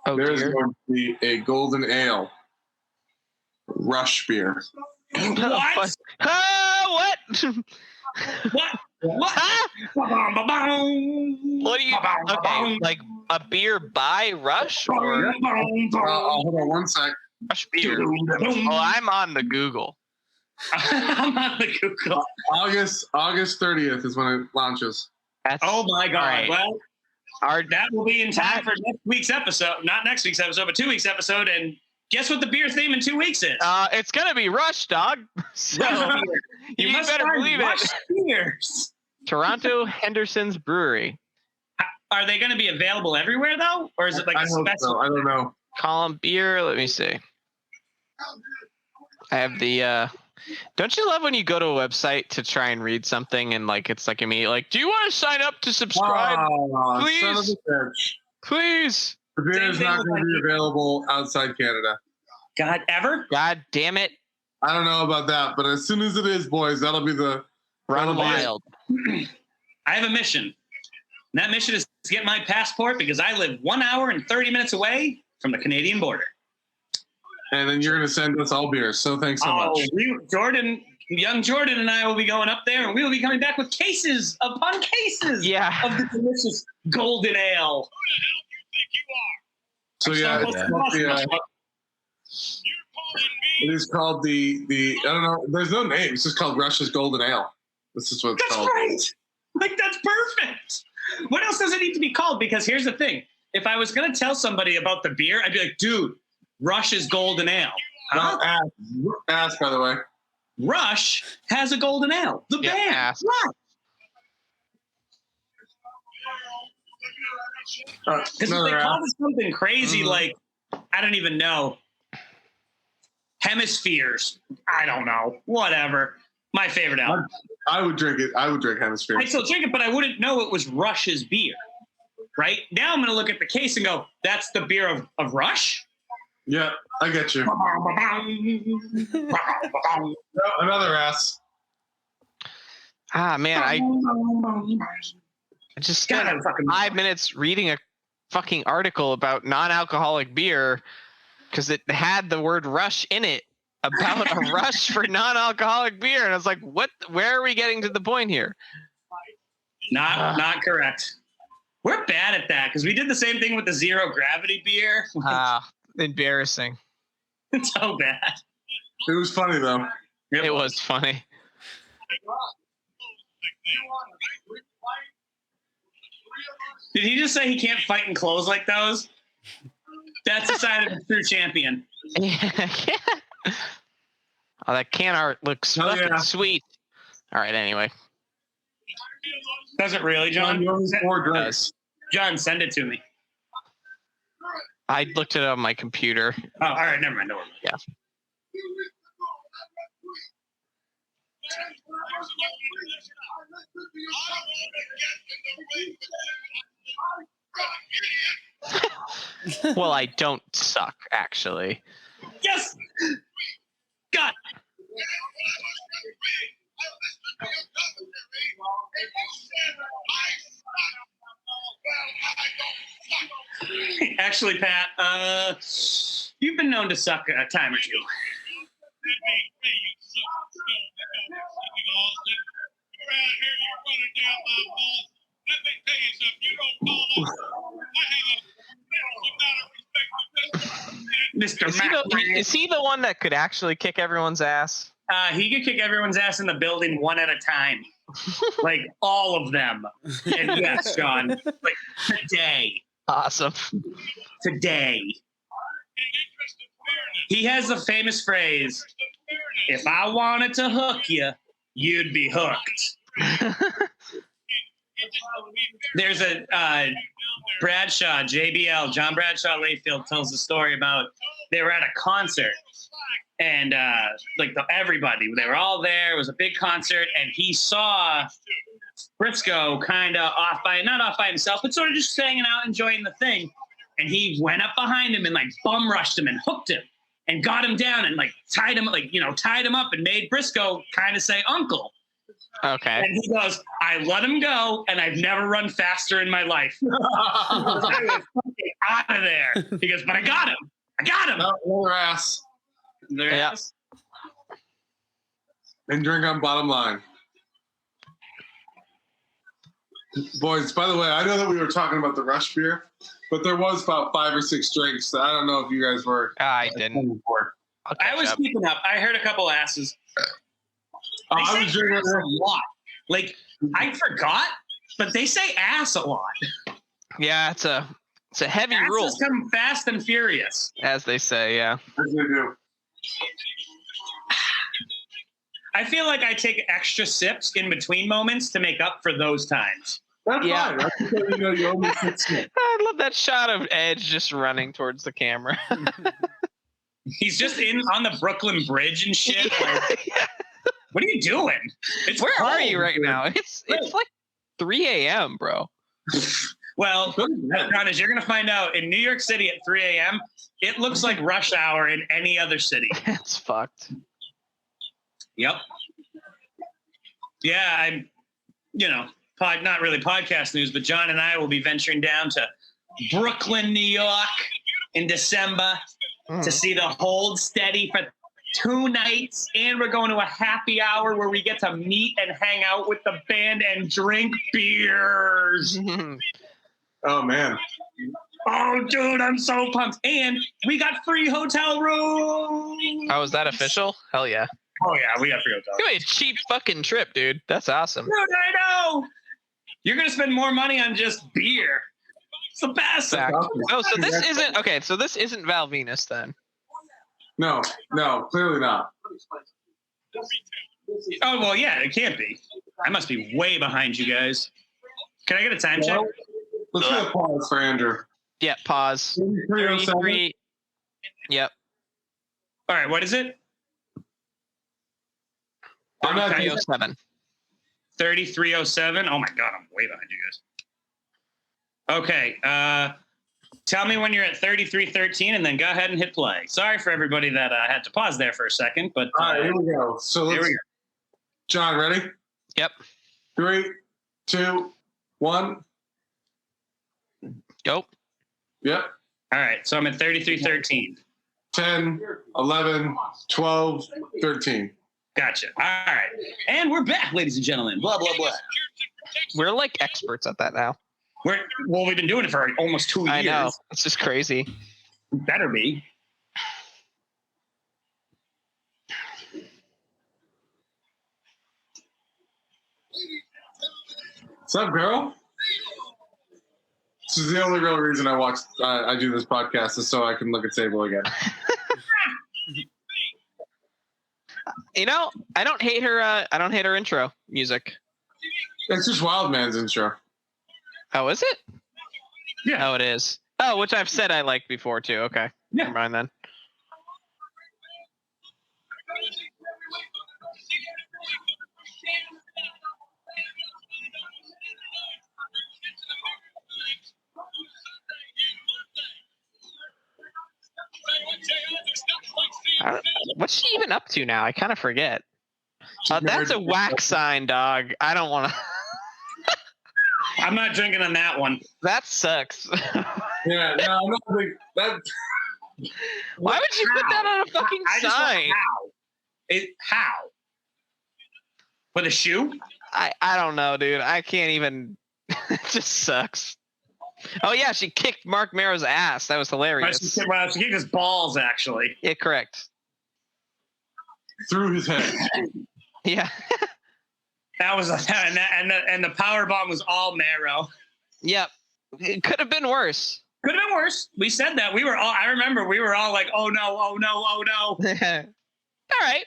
Oh, There's dear. going to be a golden ale rush beer. What? Oh, what? What? What? Huh? What What do you? Okay, like a beer by Rush or Hold on one sec. Rush beer? Oh, I'm on the Google. I'm on the Google. August 30th is when it launches. That's Oh my God! Right. Well, our that will be in time for next week's episode. Not next week's episode, but 2 weeks episode. And guess what the beer theme in 2 weeks is? it's gonna be Rush, dog. So you must better find believe Rush it. beers. Toronto Henderson's Brewery. Are they going to be available everywhere though, or is it like I a hope special? so. I don't know. Column beer. Let me see. I have the. Don't you love when you go to a website to try and read something and like it's like immediate like, do you want to sign up to subscribe? Oh, Please. son of a bitch. Please. The beer is Same not thing going to with be available outside Canada. God, ever? God damn it. I don't know about that, but as soon as it is, boys, that'll be the Run That'll be it. wild. I have a mission. And that mission is to get my passport because I live 1 hour and 30 minutes away from the Canadian border. And then you're going to send us all beers. So thanks so much. Young Jordan and I will be going up there and we will be coming back with cases upon cases Yeah. of the delicious golden ale. Who the hell do you think you are? So yeah, I'm so it's close. called You're calling it me? is called the I don't know. There's no name. It's just called Russia's Golden Ale. This is what it's That's called. great. Like, that's perfect. What else does it need to be called? Because here's the thing. If I was going to tell somebody about the beer, I'd be like, dude, Rush's golden ale. Huh? Ask, by the way. Rush has a golden ale. The Yeah, band. ask. Rush. Because if Another they ask. called it something crazy Mhm. like, I don't even know, hemispheres. I don't know. Whatever. My favorite album. I would drink it. I would drink Hemisphere. I'd still drink it, but I wouldn't know it was Rush's beer. Right? Now I'm going to look at the case and go, that's the beer of Rush? Yeah, I get you. Another ass. Ah man, I just God, spent I'm fucking 5 minutes reading a fucking article about non-alcoholic beer because it had the word Rush in it about a rush for non-alcoholic beer, and I was like, "What? Where are we getting to the point here?" Not correct. We're bad at that because we did the same thing with the zero gravity beer. Embarrassing. It's so bad. It was funny though. It was funny. Did he just say he can't fight in clothes like those? That's a sign of a true champion. Yeah. Oh, that can art looks Oh, fucking yeah. sweet. All right, anyway. Does it really, John? You only 4 drinks. John, send it to me. I looked it up on my computer. Oh, all right, never mind. Don't worry. Yeah. Well, I don't suck, actually. Yes! God! Actually, Pat, you've been known to suck a time or two. Mr. Is he the one that could actually kick everyone's ass? He could kick everyone's ass in the building one at a time. Like, all of them. And yes, John, like, today. Awesome. Today. He has the famous phrase, if I wanted to hook you, you'd be hooked. There's a Bradshaw, JBL, John Bradshaw Layfield tells the story about they were at a concert and everybody, they were all there. It was a big concert and he saw Brisco kind of not off by himself, but sort of just hanging out, enjoying the thing. And he went up behind him and like bum rushed him and hooked him and got him down and like tied him up and made Brisco kind of say uncle. Okay. And he goes, I let him go, and I've never run faster in my life. I was fucking out of there. He goes, but I got him. I got him. Their ass. Their Yeah. ass. And drink on bottom line. Boys, by the way, I know that we were talking about the Rush beer, but there was about 5 or 6 drinks that I don't know if you guys were. I didn't. I'll I catch was up. keeping up. I heard a couple asses. They I say was drinking ass a lot. Like, I forgot, but they say ass a lot. Yeah, it's a heavy rule, Asses come fast and furious. as they say. Yeah. As they do. I feel like I take extra sips in between moments to make up for those times. That's Yeah. fine. That's because you only 6 minutes. I love that shot of Edge just running towards the camera. He's just on the Brooklyn Bridge and shit. Like, Yeah. what are you doing? It's Where are cold, you right dude. now? It's like 3 a.m., bro. Well, John, as you're going to find out, in New York City at 3 a.m., it looks like rush hour in any other city. It's fucked. Yep. Yeah, I'm, not really podcast news, but John and I will be venturing down to Brooklyn, New York in December to see the Hold Steady for 2 nights. And we're going to a happy hour where we get to meet and hang out with the band and drink beers. Oh, man. Oh, dude, I'm so pumped. And we got free hotel rooms. Oh, is that official? Hell yeah. Oh, yeah, we got free hotel You rooms. had a cheap fucking trip, dude. That's awesome. Dude, I know. You're going to spend more money on just beer. It's the best. Fact. Oh, so this isn't okay. So this isn't Val Venis then. No, clearly not. Oh, well, yeah, it can't be. I must be way behind you guys. Can I get a time check? Let's get a pause for Andrew. Yeah. Pause. 307. 33. Yep. All right, what is it? I'm not 307. 3307. Oh, my God, I'm way behind you guys. Okay, tell me when you're at 3313, and then go ahead and hit play. Sorry for everybody that had to pause there for a second, but All right, here we go. So here let's, we go. John, ready? Yep. 3, 2, 1. Go. Yep. All right, so I'm at 3313. 10, 11, 12, 13. Gotcha. All right, and we're back, ladies and gentlemen. Blah, blah, blah. We're like experts at that now. We've been doing it for almost 2 years. I know. It's just crazy. Better be. What's up, girl? This is the only real reason I do this podcast is so I can look at Sable again. You know, I don't hate her. I don't hate her intro music. It's just Wildman's intro. Oh, is it? Yeah. Oh, it is. Oh, which I've said I liked before too. Okay. Yeah. Never mind then. What's she even up to now? I kind of forget. That's a whack sign, dog. I don't want to. I'm not drinking on that one. That sucks. Yeah, no, I'm not big. That. Why would you put that on a fucking I just want sign? how? With a shoe? I don't know, dude. I can't even. It just sucks. Oh yeah, she kicked Marc Mero's ass. That was hilarious. She kicked his balls, actually. Yeah, correct. Through his head. Yeah. That was and the power bomb was all Mero. Yep. It could have been worse. Could have been worse. We said that. We were all. I remember we were all like, "Oh no! Oh no! Oh no!" All right.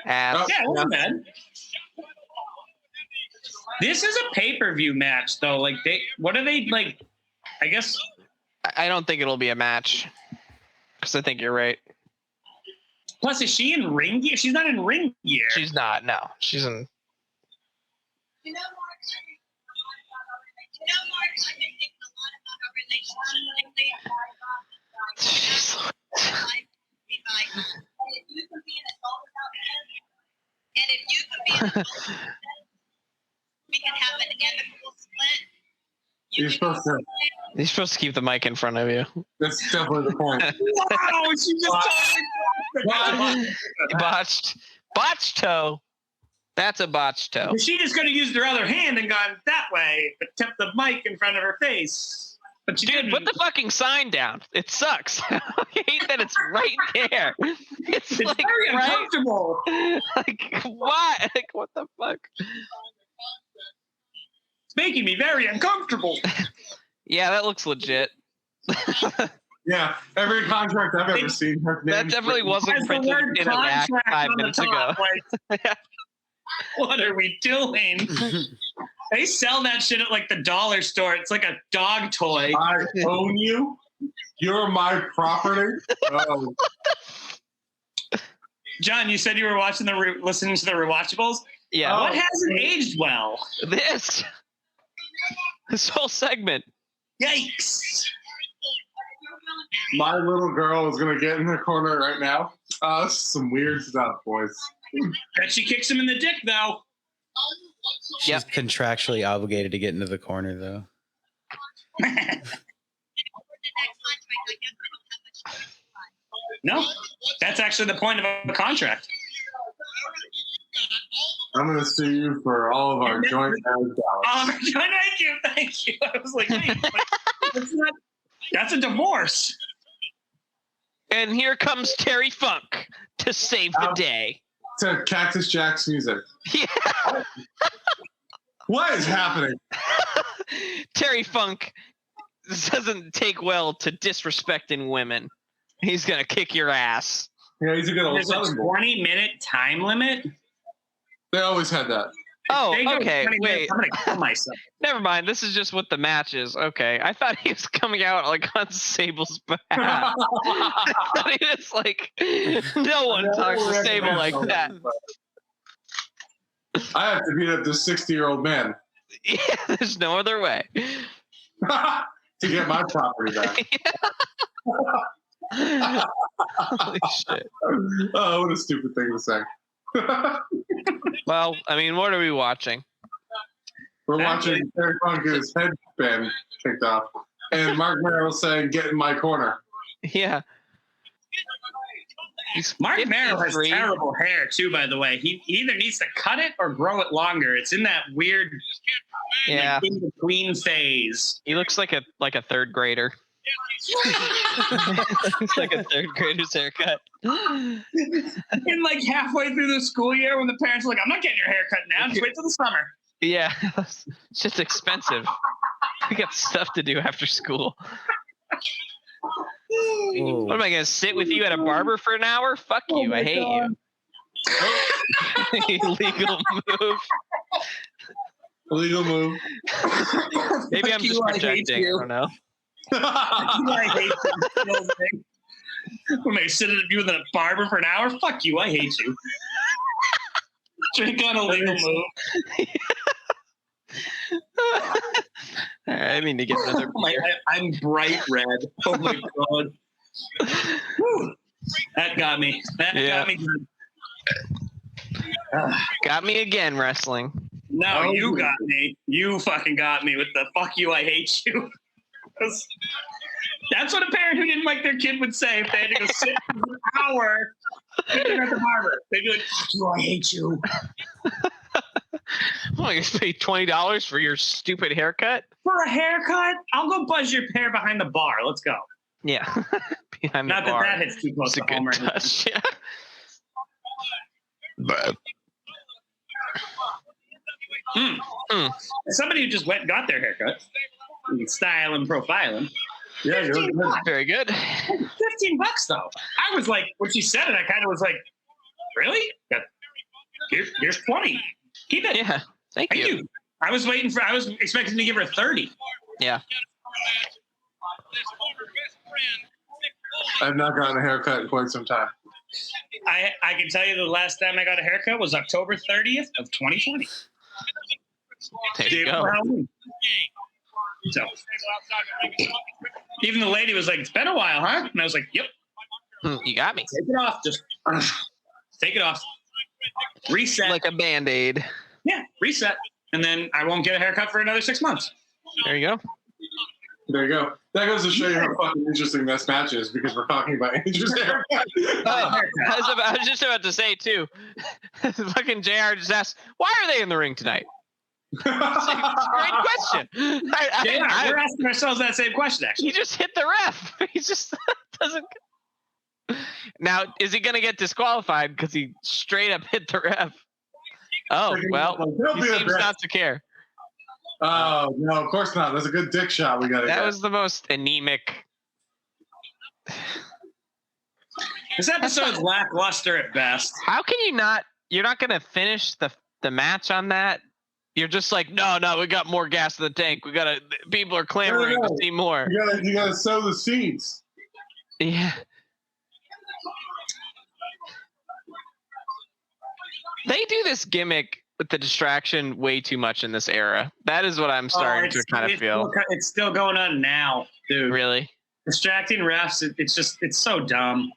Ass. Yeah, it wasn't bad. This is a pay-per-view match, though. Like, what are they like? I guess I don't think it'll be a match. Because I think you're right. Plus, is she in ring gear? She's not in ring gear. She's not. No, she's in. You know, Marc, I've been thinking a lot about our relationship lately. She's And if you can be an adult without him, and if you can be an adult without him, we can have an amicable split. You're supposed to. You're supposed to keep the mic in front of you. That's definitely the point. Wow, she just Botched toe. That's a botched toe. She just could have used her other hand and gone that way, but kept the mic in front of her face. But she Dude, didn't. put the fucking sign down. It sucks. I hate that it's right there. It's like very right. uncomfortable. Like why? Like what the fuck? It's making me very uncomfortable. Yeah, that looks legit. Yeah, every contract I've ever seen. That definitely wasn't Has the printed word in a rack contract 5 on the minutes ago. top, like, what are we doing? They sell that shit at like the dollar store. It's like a dog toy. I own you. You're my property. Oh, John, you said you were watching listening to the rewatchables. Yeah. What hasn't aged well? This whole segment. Yikes! my little girl is gonna get in the corner right now. This is some weird stuff, boys. Bet she kicks him in the dick though. She's contractually obligated to get into the corner, though. No, that's actually the point of a contract. I'm gonna sue you for all of our joint marriage dollars. Thank you. I was like, wait, that's a divorce. And here comes Terry Funk to save the day. To Cactus Jack's music. Yeah. What is happening? Terry Funk doesn't take well to disrespecting women. He's gonna kick your ass. Yeah, he's a good old There's a Southern boy. 20-minute time limit. They always had that. Oh, They go okay. 20 minutes, Wait. I'm gonna kill myself. Never mind. This is just what the match is. Okay. I thought he was coming out like on Sable's behalf. I thought he was like, no one talks to Sable like that. I have to beat up this 60-year-old man Yeah, there's no other way. to get my property back. Holy shit. Oh, what a stupid thing to say. Well, I mean, what are we watching? We're watching Terry Funk get his headband kicked off, and Marc Mero saying, "Get in my corner." Yeah. He's Marc Mero has 53. terrible hair too, by the way. He either needs to cut it or grow it longer. It's in that weird Yeah. in between phase. He looks like a third grader. Looks like a third grader's haircut. And like halfway through the school year when the parents are like, I'm not getting your hair cut now, just wait till the summer. Yeah, it's just expensive. We got stuff to do after school. What am I gonna sit with you at a barber for an hour? Fuck you! I hate you. Illegal move. Illegal move. Maybe I'm Fuck just you, I hate projecting. I you. don't know. I hate you. When I sit at you with a barber for an hour, fuck you, I hate you. Drink on a legal move. I mean to get another beer. I'm bright red. Oh my god. Whew. That got me. That got me good. Got me again, wrestling. No, you got me. You fucking got me with the fuck you, I hate you. That's what a parent who didn't like their kid would say if they had to go sit for an hour at the barber. They'd be like, fuck you, I hate you. I'm going to pay $20 for your stupid haircut? For a haircut? I'll go buzz your hair behind the bar. Let's go. Yeah. Behind Not the bar. that hits too close It's a to home. good Right? touch, yeah. Somebody who just went and got their haircut. Style and profiling. Yeah, good. Very good. $15 though. I was like, when she said it, I kind of was like, really? Here's 20. Keep it. Yeah. Thank you. I was expecting to give her 30. Yeah. I've not gotten a haircut in quite some time. I can tell you the last time I got a haircut was October 30th of 2020. There you go. So, even the lady was like, it's been a while, huh? And I was like, yep. You got me. Take it off. Just take it off. Reset. Like a Band-Aid. Yeah, reset. And then I won't get a haircut for another 6 months. There you go. There you go. That goes to show you how fucking interesting this match is because we're talking about Andrew's haircut. I was just about to say, too. Fucking JR just asked, why are they in the ring tonight? It's a great question. We're asking ourselves that same question, actually. He just hit the ref. He just doesn't. Now, is he going to get disqualified because he straight up hit the ref? Oh, well, he seems not to care. Oh, no, of course not. That's a good dick shot we got to get. That was the most anemic. This episode's lackluster at best. How can you not? You're not going to finish the match on that? You're just like, no, we got more gas in the tank. People are clamoring to see more. You gotta sow the seeds. Yeah. They do this gimmick with the distraction way too much in this era. That is what I'm starting to kind of feel. It's still going on now, dude. Really? Distracting refs, it's so dumb.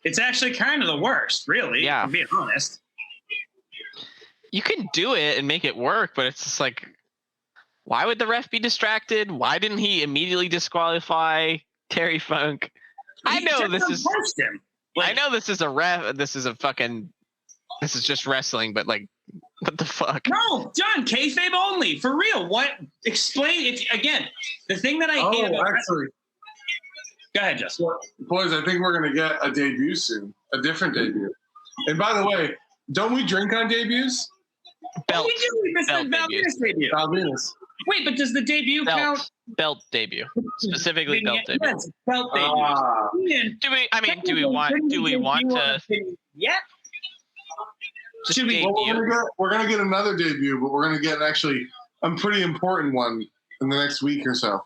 It's actually kind of the worst, really, yeah. to be honest. You can do it and make it work, but it's just like, why would the ref be distracted? Why didn't he immediately disqualify Terry Funk? I know this is a ref. This is just wrestling, but like, what the fuck? No, John, kayfabe only, for real. What? Explain it again. The thing that I hate about actually. Go ahead, Justin. Boys, I think we're gonna get a debut soon, a different debut. And by the way, don't we drink on debuts? Belt. We do. We missed the Val Venis debut. Val Venis. Wait, but does the debut count? Belt debut, specifically belt debut. Yes, belt debut. Do we want to? Yeah. Should we? We're gonna get another debut, but we're gonna get actually a pretty important one in the next week or so.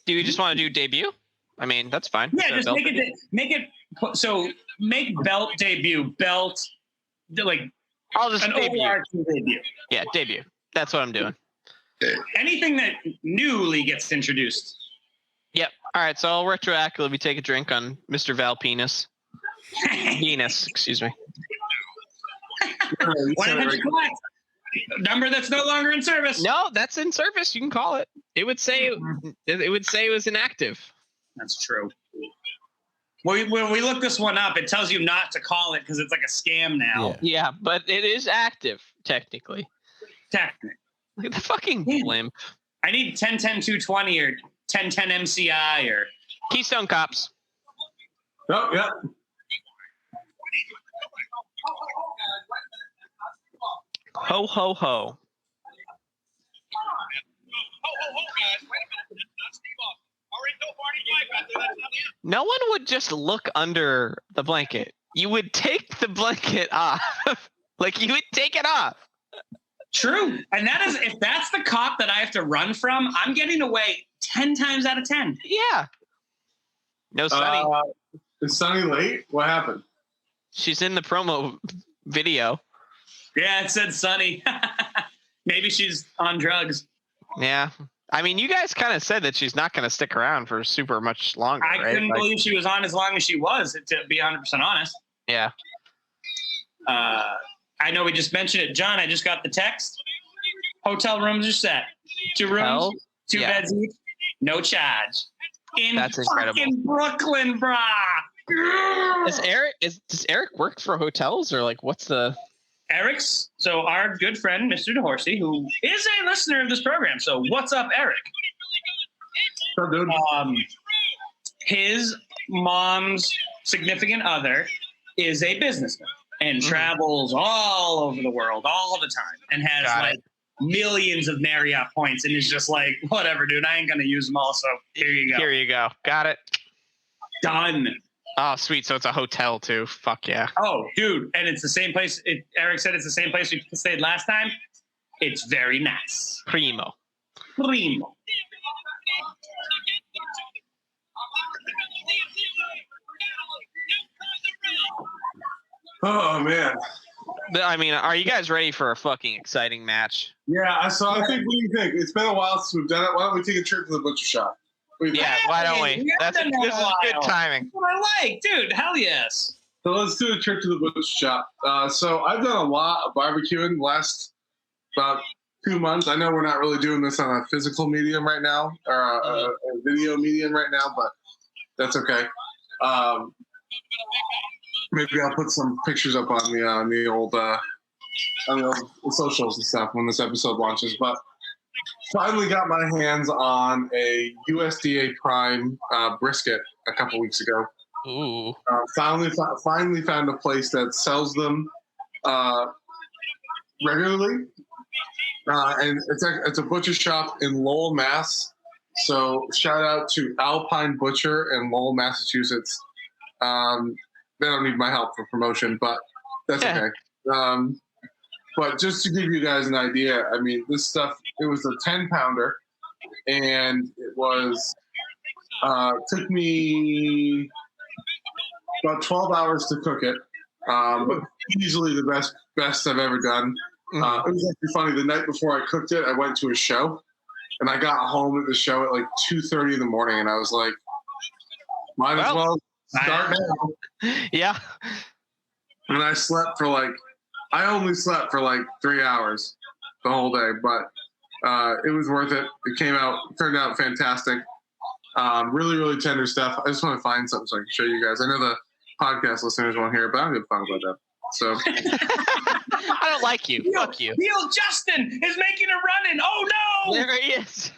Do you just want to do debut? I mean, that's fine. Yeah, just make belt debut like. I'll just an debut. overarching debut. Yeah, debut. That's what I'm doing. Anything that newly gets introduced. Yep. All right. So I'll retroactively take a drink on Mr. Val Venis. Venus, excuse me. 100 collect. Number that's no longer in service. No, that's in service. You can call it. It would say it was inactive. That's true. When we look this one up, it tells you not to call it because it's like a scam now. Yeah, but it is active technically. Look at the fucking blimp. I need 10-10-220 or 10-10 MCI or Keystone Cops. Oh, yeah. Ho ho ho. Ho, ho, ho, guys. Wait a minute. That's not Steve Austin. All right, no party life out there. That's not No one would just look under the blanket. You would take the blanket off. Like, you would take it off. True. And that is, if that's the cop that I have to run from, I'm getting away 10 times out of 10. Yeah. No Sunny. Is Sunny late? What happened? She's in the promo video. Yeah, it said Sunny. Maybe she's on drugs. Yeah. I mean, you guys kind of said that she's not going to stick around for super much longer, I right? couldn't Like, believe she was on as long as she was, to be 100% honest. yeah. I know we just mentioned it. John, I just got the text. Hotel rooms are set. 2 rooms, Hell, 2 yeah. beds each, no charge. In That's fucking incredible. Brooklyn, brah. Does Eric work for hotels, or like what's the? Eric's, so our good friend, Mr. DeHorsey, who is a listener of this program. So what's up, Eric? What's up, dude? His mom's significant other is a businessman and travels all over the world all the time and has Got it. millions of Marriott points and is just like, whatever, dude, I ain't going to use them all. So here you go. Here you go. Got it. Done. Oh, sweet. So it's a hotel too. Fuck yeah. Oh, dude. And it's the same place. Eric said it's the same place we stayed last time. It's very nice. Primo. Primo. Oh man. I mean, are you guys ready for a fucking exciting match? Yeah, I think, what do you think? It's been a while since we've done it. Why don't we take a trip to the butcher shop? What do you think? Yeah, why don't we? we This haven't done is that in a good while. timing. That's what I like, dude. Hell yes. So let's do a trip to the butcher shop. So I've done a lot of barbecuing the last about 2 months. I know we're not really doing this on a physical medium right now, or a video medium right now, but that's okay. Maybe I'll put some pictures up on the old socials and stuff when this episode launches. But finally got my hands on a USDA Prime brisket a couple weeks ago. Ooh. Finally found a place that sells them regularly, and it's a butcher shop in Lowell, Mass. So shout out to Alpine Butcher in Lowell, Massachusetts. They don't need my help for promotion, but that's okay. But just to give you guys an idea, I mean, this stuff, it was a 10-pounder, and it was took me about 12 hours to cook it, but easily the best I've ever done. It was actually funny. The night before I cooked it, I went to a show, and I got home at the show at like 2:30 in the morning, and I was like, might as well start now. Yeah. And I only slept for like 3 hours the whole day, but it was worth it. It turned out fantastic. Really, really tender stuff. I just want to find something so I can show you guys. I know the podcast listeners won't hear it, but I'm going to talk about that. So I don't like you. Fuck you. Neil Justin is making a run in. Oh no! There he is.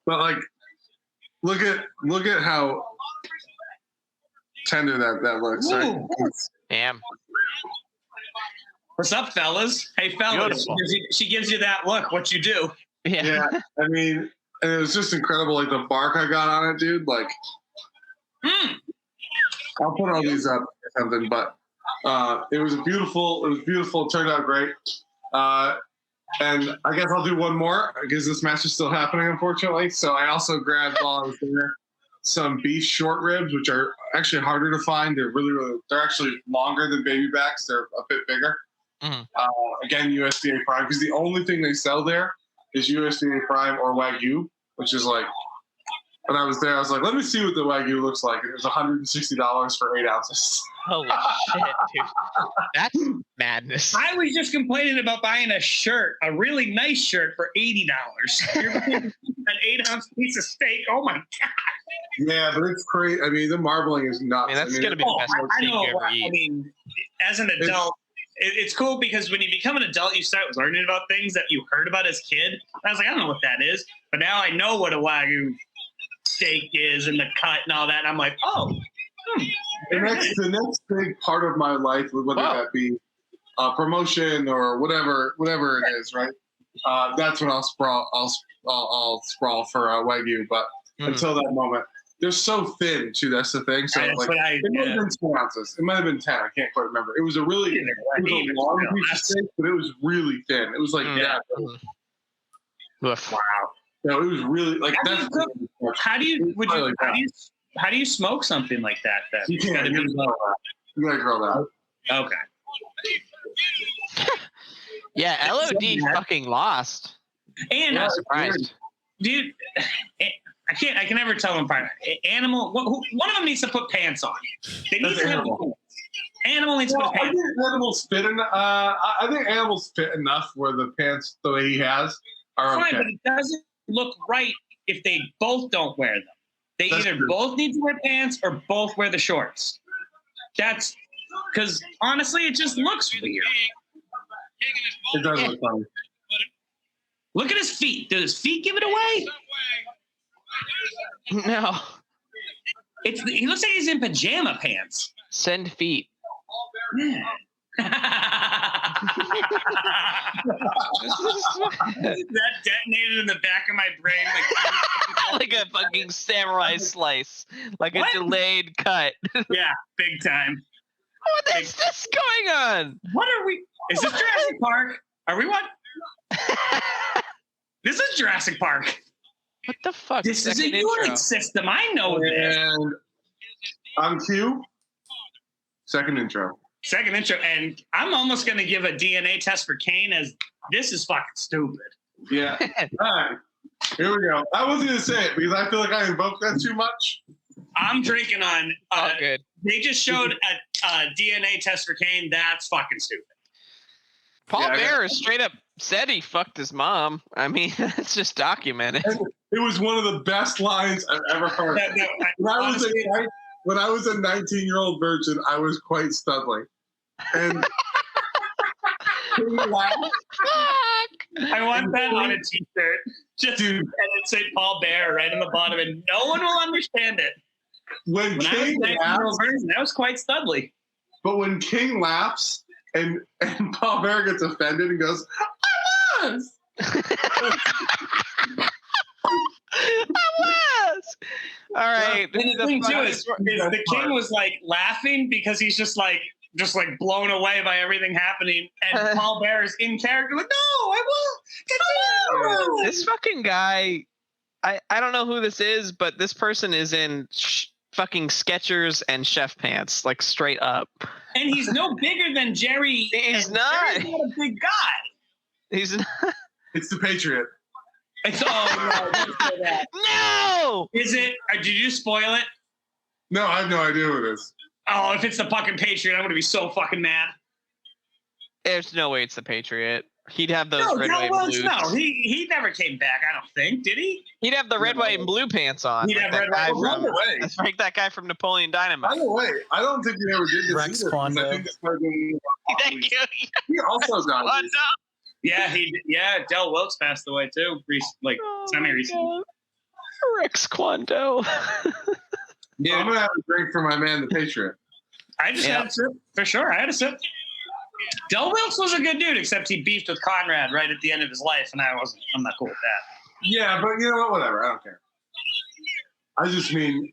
but like, look at how tender that looks. Right? Damn. What's up, fellas? Hey, fellas. Beautiful. She gives you that look. What you do? Yeah. I mean, and it was just incredible. Like the bark I got on it, dude. Like, I'll put all these up or something. But it was beautiful. It turned out great. And I guess I'll do one more because this match is still happening, unfortunately. So I also grabbed while I was there some beef short ribs, which are actually harder to find. They're they're actually longer than baby backs. They're a bit bigger. Again, USDA Prime, because the only thing they sell there is USDA Prime or Wagyu, which is like, when I was there, I was like, let me see what the Wagyu looks like. And it was $160 for 8 ounces. Holy shit, dude. That's madness. I was just complaining about buying a shirt, a really nice shirt for $80. You're buying an 8-ounce piece of steak. Oh my god! Yeah, but it's crazy. I mean, the marbling is nuts. That's gonna be the best I steak know. you ever eat. I mean, as an adult, it's cool because when you become an adult, you start learning about things that you heard about as a kid. And I was like, I don't know what that is, but now I know what a Wagyu steak is and the cut and all that. And I'm like, oh. The next big part of my life, whether that be promotion or whatever it is, right? That's when I'll sprawl for Wagyu. But until that moment, they're so thin too. That's the thing. So That's like, what it might have been 2 ounces. It might have been 10. I can't quite remember. It was a really long piece of steak, but it was really thin. It was like Oof. wow. No, it was really like that's. How do you smoke something like that? Then You can't. You gotta grill that. Okay. Yeah, LOD fucking lost. And I'm surprised. dude, I can never tell them apart. Animal, one of them needs to put pants on. They need to have Animal needs to put I pants. think Animals fit. I think Animals fit enough where the pants the way he has are Fine, okay. but it doesn't look right if they both don't wear them. They That's either true. both need to wear pants or both wear the shorts. That's because honestly, it just looks weird. It does look funny. Look at his feet. Do his feet give it away? No. He looks like he's in pajama pants. Send feet. Yeah. That detonated in the back of my brain. Like a fucking samurai slice. Like a What? delayed cut. Yeah, big time. What is this going on? What are we? Is this Jurassic Park? Are we what? This is Jurassic Park. What the fuck? This is a Second intro. unit system. I know this. And on cue, second intro. Second intro, and I'm almost going to give a DNA test for Kane as this is fucking stupid. Yeah. All right. Here we go. I wasn't gonna say it because I feel like I invoked that too much. I'm drinking on. Oh, good. They just showed a DNA test for Kane. That's fucking stupid. Paul Yeah, Bearer straight up said he fucked his mom. I mean, it's just documented. It was one of the best lines I've ever heard. When I was a 19-year-old virgin, I was quite studly. And I want that on a t-shirt. Just and it say Paul Bear right in the bottom, and no one will understand it. when When I was King 19-year-old laughs, version, that was quite studly. but when King laughs and Paul Bear gets offended and goes, I was. I was. All right. And the thing too is the King was like laughing because he's just like blown away by everything happening, and Paul Bear is in character like, no, I will. This fucking guy, I don't know who this is, but this person is in fucking Skechers and chef pants, like straight up. And he's no bigger than Jerry. He's and not. Jerry's not a big guy. He's not. It's the Patriot. It's no, don't say that. No. Is it? Or did you spoil it? No, I have no idea who it is. Oh, if it's the fucking Patriot, I'm gonna be so fucking mad. There's no way it's the Patriot. He'd have those No, red, white, and blue. no, he never came back. I don't think. Did he? He'd have the red, white, and blue pants on. He'd have that red, guy white, and from- blue. That's like that guy from Napoleon Dynamite. By the way, I don't think he ever did this Rex either. 'Cause I Kwando. think this person, Thank you. he also died. What recently. Yeah, Del Wilkes passed away too. Semi-recently. God. Rex Kwando. Dude, I'm gonna have a drink for my man, the Patriot. I just had a sip for sure. I had a sip. Del Wilkes was a good dude, except he beefed with Conrad right at the end of his life, and I'm not cool with that. Yeah, but you know what? Whatever. I don't care. I just mean,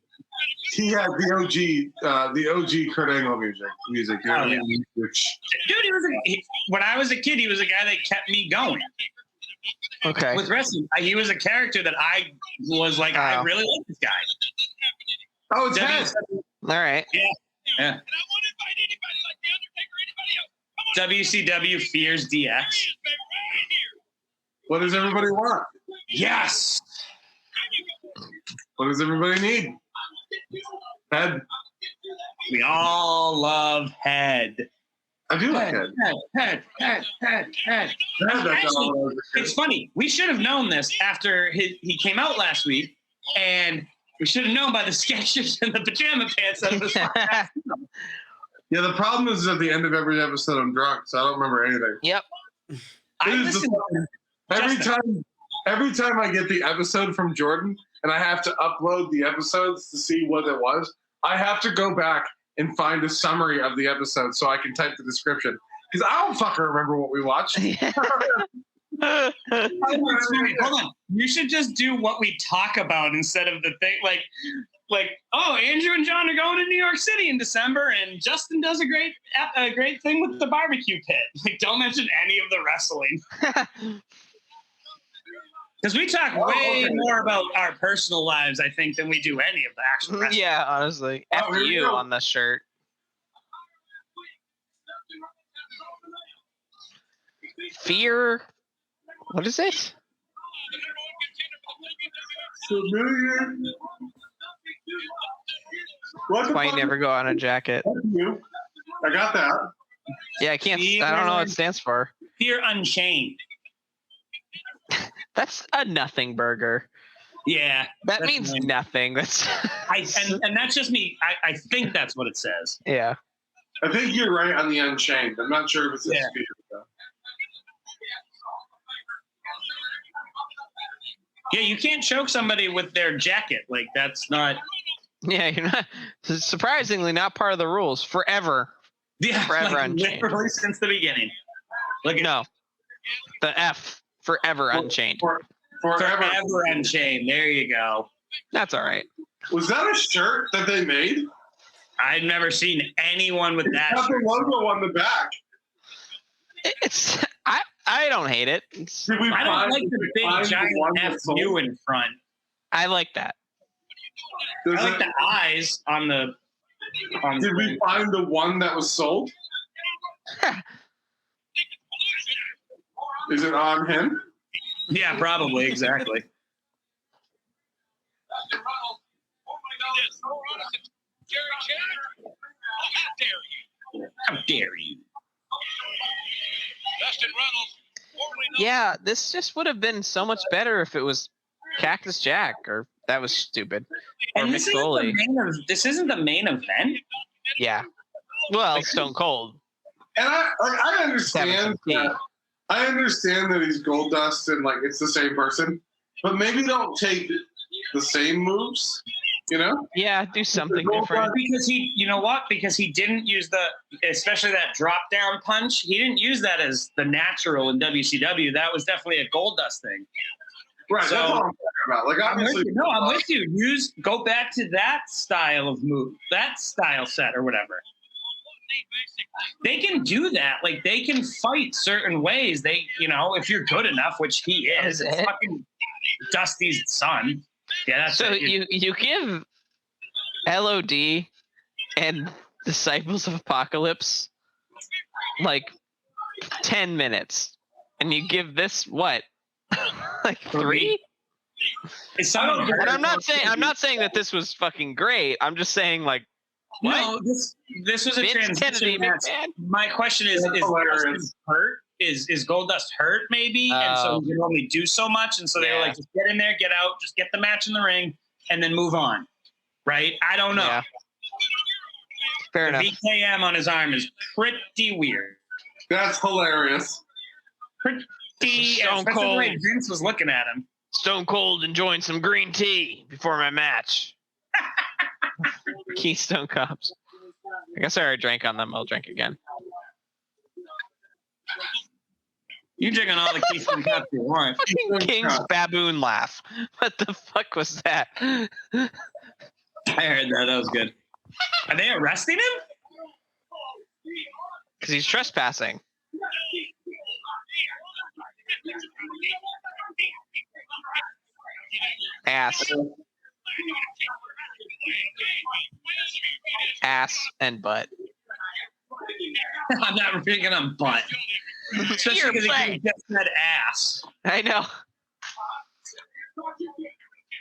he had the OG Kurt Angle music. You know what I mean? Which, Dude, when I was a kid, he was a guy that kept me going Okay. with wrestling. He was a character that I was like, I really like this guy. oh, it's Head. All right. Yeah. WCW fears DX. What does everybody want? Yes. What does everybody need? Head. We all love Head. I do like Head. Head. Head, that's all I was It's funny. We should have known this after he came out last week, and we should have known by the sketches and the pajama pants that it was. Yeah, the problem is at the end of every episode I'm drunk, so I don't remember anything. Yep. I It is listened. every time I get the episode from Jordan and I have to upload the episodes to see what it was, I have to go back and find a summary of the episode so I can type the description. Because I don't fucking remember what we watched. Hold on. You should just do what we talk about instead of the thing like, oh, Andrew and John are going to New York City in December, and Justin does a great thing with the barbecue pit. Like, don't mention any of the wrestling. Because we talk way more about our personal lives, I think, than we do any of the actual wrestling. Yeah, honestly. F you on the shirt. Fear. What is it? Familiar. What the Why you fuck? never go on a jacket? You. I got that. Yeah, I can't. I don't know what it stands for. Fear Unchained. That's a nothing burger. Yeah. That that's means lame. nothing. That's. And that's just me. I think that's what it says. Yeah. I think you're right on the Unchained. I'm not sure if it's a Yeah. spear though. Yeah, you can't choke somebody with their jacket. Like, that's not. Yeah, you're not. Surprisingly, not part of the rules. Forever. Yeah, Forever like, Unchained. literally since the beginning. Like, No. The F. Forever Unchained. Forever. Forever Unchained. There you go. That's all right. Was that a shirt that they made? I've never seen anyone with that. Got the logo on the back. It's. I don't hate it. Did we I don't find- like the did we big find the giant one that sold? FU in front. I like that. Does I like it- the eyes on the. Did we find the one that was sold? Is it on him? Yeah, probably, exactly. How dare you? Dustin Runnels, formerly known Yeah, this just would have been so much better if it was Cactus Jack, or that was stupid. Or And Mick Foley. this isn't the main event. Yeah. Well, Stone Cold. And I understand 17. that. I understand that he's Gold Dust and like it's the same person, but maybe don't take the same moves. You know? Yeah, do something Gold different. Because you know what? Because he didn't use especially that drop down punch. He didn't use that as the natural in WCW. That was definitely a Goldust thing. Right. So- that's all I'm talking about. Like I'm with obviously, you. No, I'm with you. Go back to that style of move, that style set or whatever. They can do that. Like, they can fight certain ways. They, if you're good enough, which he is, Is it's it? fucking Dusty's son. Yeah, that's So it. you give LOD and Disciples of Apocalypse like 10 minutes, and you give this what? Like 3? It's not And I'm not saying that this was fucking great. I'm just saying like No, this was a Vince transition Kennedy, match. man. My question is hilarious. Dustin hurt? Is Goldust hurt maybe? And so Oh. he can only do so much. And so they were Yeah. like, just get in there, get out, just get the match in the ring, and then move on. Right? I don't know. Yeah. Fair The enough. VKM on his arm is pretty weird. that's hilarious. Pretty, Stone especially the way Cold. Vince was looking at him. Stone Cold enjoying some green tea before my match. Keystone Cups. I guess I already drank on them. I'll drink again. You drinking all the Keystone Cups you want. Fucking King's baboon laugh. What the fuck was that? I heard that. That was good. Are they arresting him? Because he's trespassing. Ass. Ass and butt. I'm not picking on butt. Especially Here, because play. he just said ass. I know.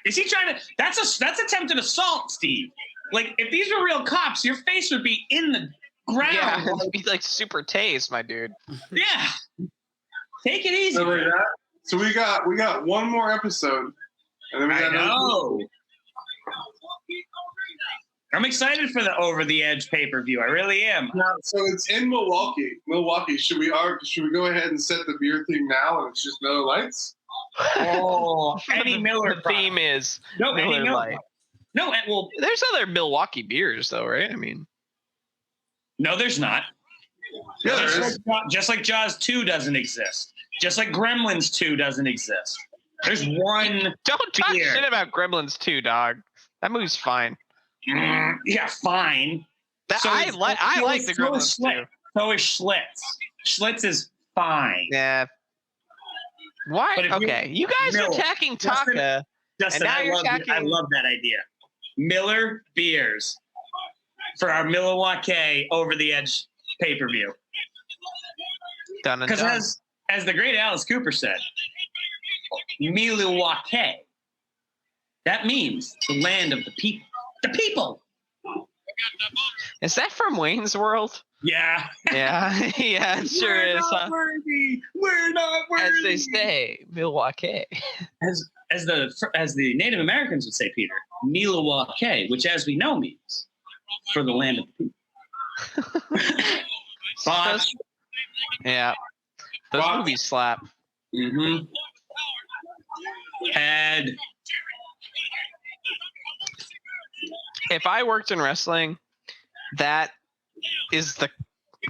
Is he trying to? That's attempted assault, Steve. Like, if these were real cops, your face would be in the ground. Yeah, it'd be like super tased, my dude. Yeah. Take it easy. So, we got one more episode, and then we I got know. I'm excited for the Over the Edge pay-per-view. I really am. So it's in Milwaukee. Should we go ahead and set the beer theme now, and it's just Miller Lights? Oh, Eddie Miller. The theme is No, Eddie Miller Miller. Lite. No, well, There's other Milwaukee beers, though, right? I mean, no, there's not. Yeah, there is. Just like Jaws 2 doesn't exist. Just like Gremlins 2 doesn't exist. There's one. Don't talk beer. shit about Gremlins 2, dog. That movie's fine. Yeah, fine. So I like the Gremlins 2. So is Schlitz. Schlitz is fine. Yeah. Why? Okay, you guys are attacking Taka. Justin, and now you're I love that idea. Miller beers for our Milwaukee Over the Edge pay-per-view. Done and Because done. as the great Alice Cooper said, Milwaukee. That means the land of the people. The people. Is that from Wayne's World? Yeah. Yeah, yeah, it sure is. Huh? Worthy. We're not worthy. As they say, Milwaukee. As the Native Americans would say, Peter, Milwaukee, which, as we know, means for the land of the people. Bosh. Yeah, those movies slap. Mm-hmm. Head. If I worked in wrestling, that is the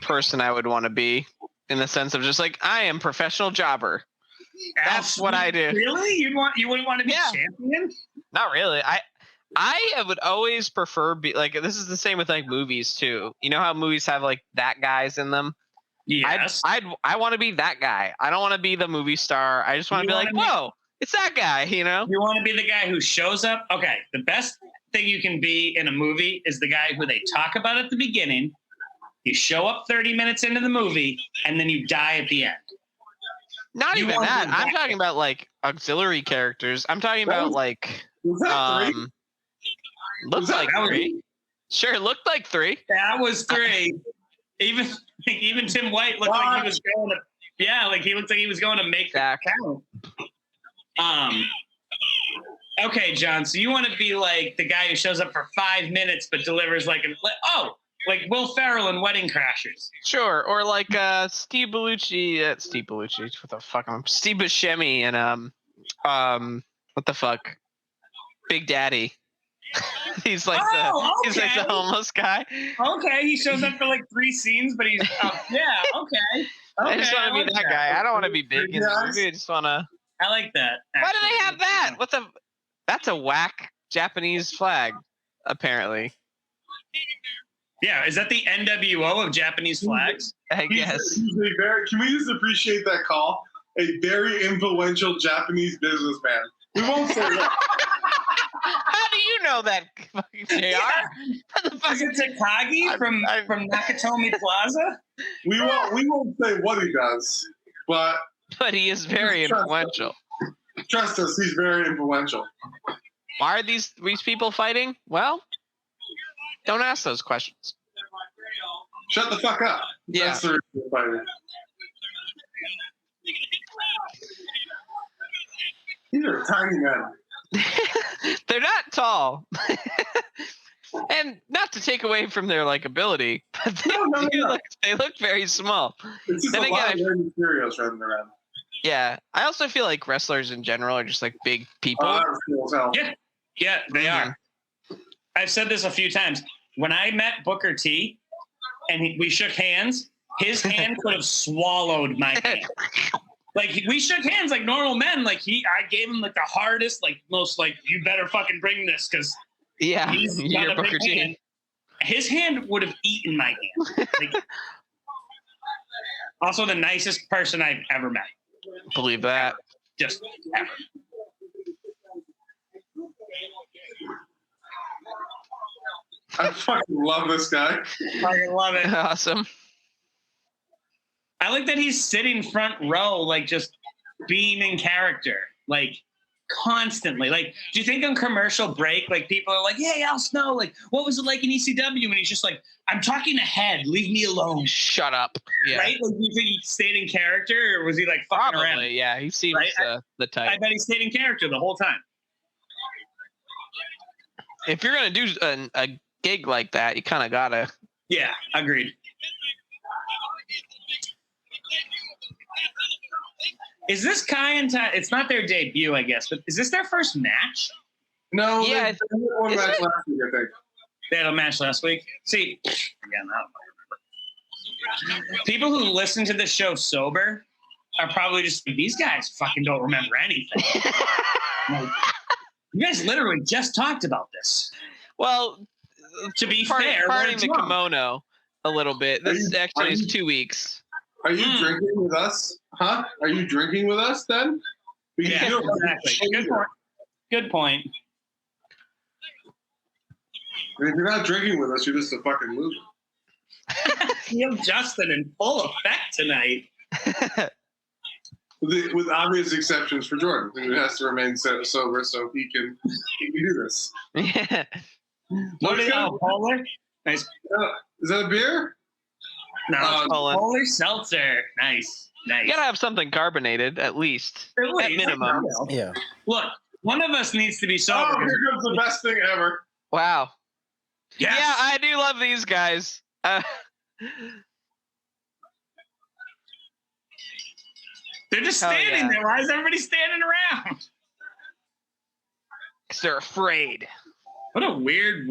person I would want to be, in the sense of just like, I am professional jobber. That's what I do. Really? You wouldn't want to be champion? Not really. I would always prefer like, this is the same with like movies too. You know how movies have like that guys in them? Yes. I want to be that guy. I don't want to be the movie star. I just want to be like, whoa, it's that guy, you know? You want to be the guy who shows up? Okay, the best thing you can be in a movie is the guy who they talk about at the beginning. You show up 30 minutes into the movie, and then you die at the end. Not even that. I'm talking about like auxiliary characters. I'm talking about like looks like 3. Sure, looked like 3. That was 3. Even Tim White looked like he was going to. Yeah, like he looked like he was going to make that count. Okay, John. So you want to be like the guy who shows up for 5 minutes but delivers like Will Ferrell in Wedding Crashers. Sure, or like Steve Buscemi. What the fuck? Steve Buscemi and what the fuck? Big Daddy. He's like he's like the homeless guy. Okay, he shows up for like 3 scenes, but he's yeah. Okay. I just want to be that guy. I don't want to be big in the movie. I just want to. I like that. Why do they have that? What the? That's a whack Japanese flag, apparently. Yeah, is that the NWO of Japanese flags? I guess. Can we just appreciate that call? A very influential Japanese businessman. We won't say that. How do you know that, JR? Yeah. Is it Takagi from Nakatomi Plaza? We won't say what he does, but he is very influential. Trust us, he's very influential. Why are these people fighting? Well, don't ask those questions. Shut the fuck up. Yeah. That's the reason they're fighting. These are tiny men. They're not tall. And not to take away from their like ability, but they look very small. It's just then a lot again, of Mysterios running around. Yeah, I also feel like wrestlers in general are just like big people. Yeah, they are. I've said this a few times. When I met Booker T and we shook hands, his hand could have swallowed my hand. Like we shook hands like normal men. Like I gave him like the hardest, like most like you better fucking bring this because he's got a big hand. His hand would have eaten my hand. Like, also the nicest person I've ever met. Believe that. Just ever. I fucking love this guy. I love it. Awesome. I like that he's sitting front row, like just being in character, like constantly. Like, do you think on commercial break, like people are like, "Hey, Al Snow, like, what was it like in ECW?" And he's just like, "I'm talking ahead. Leave me alone. Shut up." Yeah. Right? Like, do you think he stayed in character, or was he like fucking Probably, around? Yeah, he seems the type. I bet he stayed in character the whole time. If you're gonna do a gig like that, you kind of gotta. Yeah, agreed. Is this Kai and Ty? It's not their debut, I guess, but is this their first match? No, yeah, they had one match last week, I think. They had a match last week. See, again, I don't remember. People who listen to this show sober are probably just these guys fucking don't remember anything. Like, you guys literally just talked about this. Well, To be fair, parting we're the drunk. kimono a little bit. This actually is 2 weeks. Are you drinking with us? Huh? Are you drinking with us then? Because Yeah, you don't exactly. Good point. Good point. If you're not drinking with us, you're just a fucking loser. You have Justin in full effect tonight. With obvious exceptions for Jordan, who has to remain sober so he can do this. Yeah. What is Polar? Nice. Is that a beer? No, Polar. Polar seltzer. Nice. You gotta have something carbonated at least. At minimum. Yeah. Look, one of us needs to be sober. Oh, here comes the best thing ever. Wow. Yes. Yeah, I do love these guys. They're just Hell standing yeah. there. Why is everybody standing around? 'Cause they're afraid. What a weird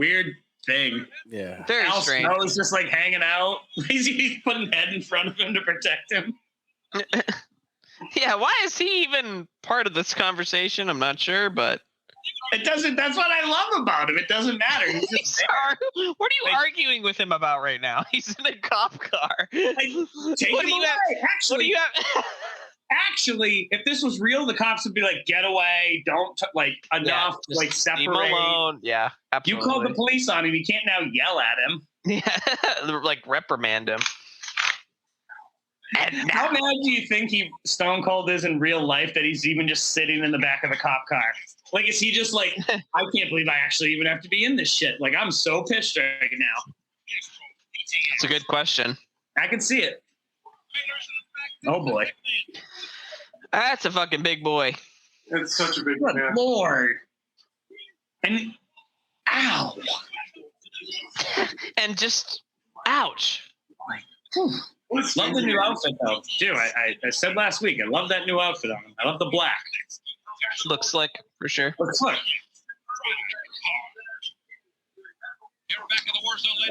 thing. Yeah. Very Al strange. Snow is just like hanging out. He's putting head in front of him to protect him. Yeah, why is he even part of this conversation? I'm not sure, but It doesn't. That's what I love about him. It doesn't matter. He's just there. what are you Like- arguing with him about right now? He's in a cop car. Take What him do you away. have- What do you have? Actually, if this was real, the cops would be like, "Get away! Don't enough! just Like leave him separate." alone. Yeah, You absolutely. called the police on him. You can't now yell at him. Yeah, like reprimand him. And How now, mad do you think Stone Cold is in real life that he's even just sitting in the back of the cop car? Like, is he just like, I can't believe I actually even have to be in this shit? Like, I'm so pissed right now. it's a good question. I can see it. Oh boy. That's a fucking big boy. It's such a big Good man. Lord. And, ow. And just, ouch. Love the new outfit, though. Dude, I said last week, I love that new outfit on him. I love the black. Looks slick for sure. Let's look.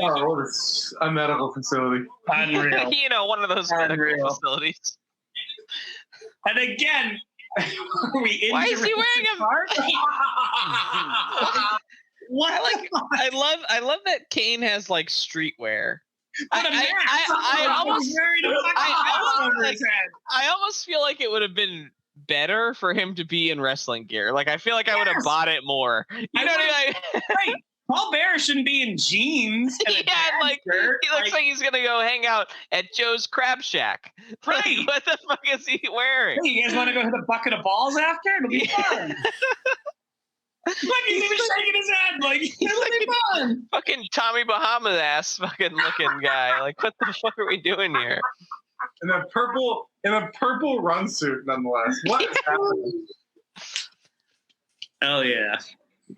Oh, it's a medical facility. Unreal. You know, one of those medical Unreal. facilities. And again, Why is he wearing a? What? I love that Kane has like streetwear. I almost feel like it would have been better for him to be in wrestling gear. Like I feel like I would have bought it more. You know what I mean? Right. Paul Bearer shouldn't be in jeans. And a Yeah, dad like shirt. he looks like he's gonna go hang out at Joe's Crab Shack. Like, Right. what the fuck is he wearing? Hey, you guys want to go hit a bucket of balls after? It'll be fun. Look, he's even shaking his head. Like, it'll be fun. Fucking Tommy Bahama ass fucking looking guy. Like, what the fuck are we doing here? In a purple run suit, nonetheless. What is happening? Oh, yeah.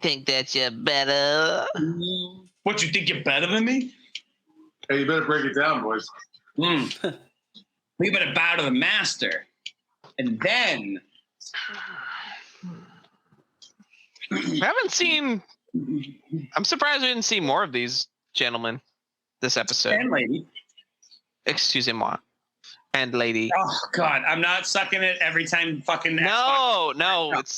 Think that you're better? What, you think you're better than me? Hey, you better break it down, boys. We better bow to the master. And then... I haven't seen. I'm surprised we didn't see more of these gentlemen this episode. And lady. Excusez-moi. And lady. Oh, God. I'm not sucking it every time fucking... No.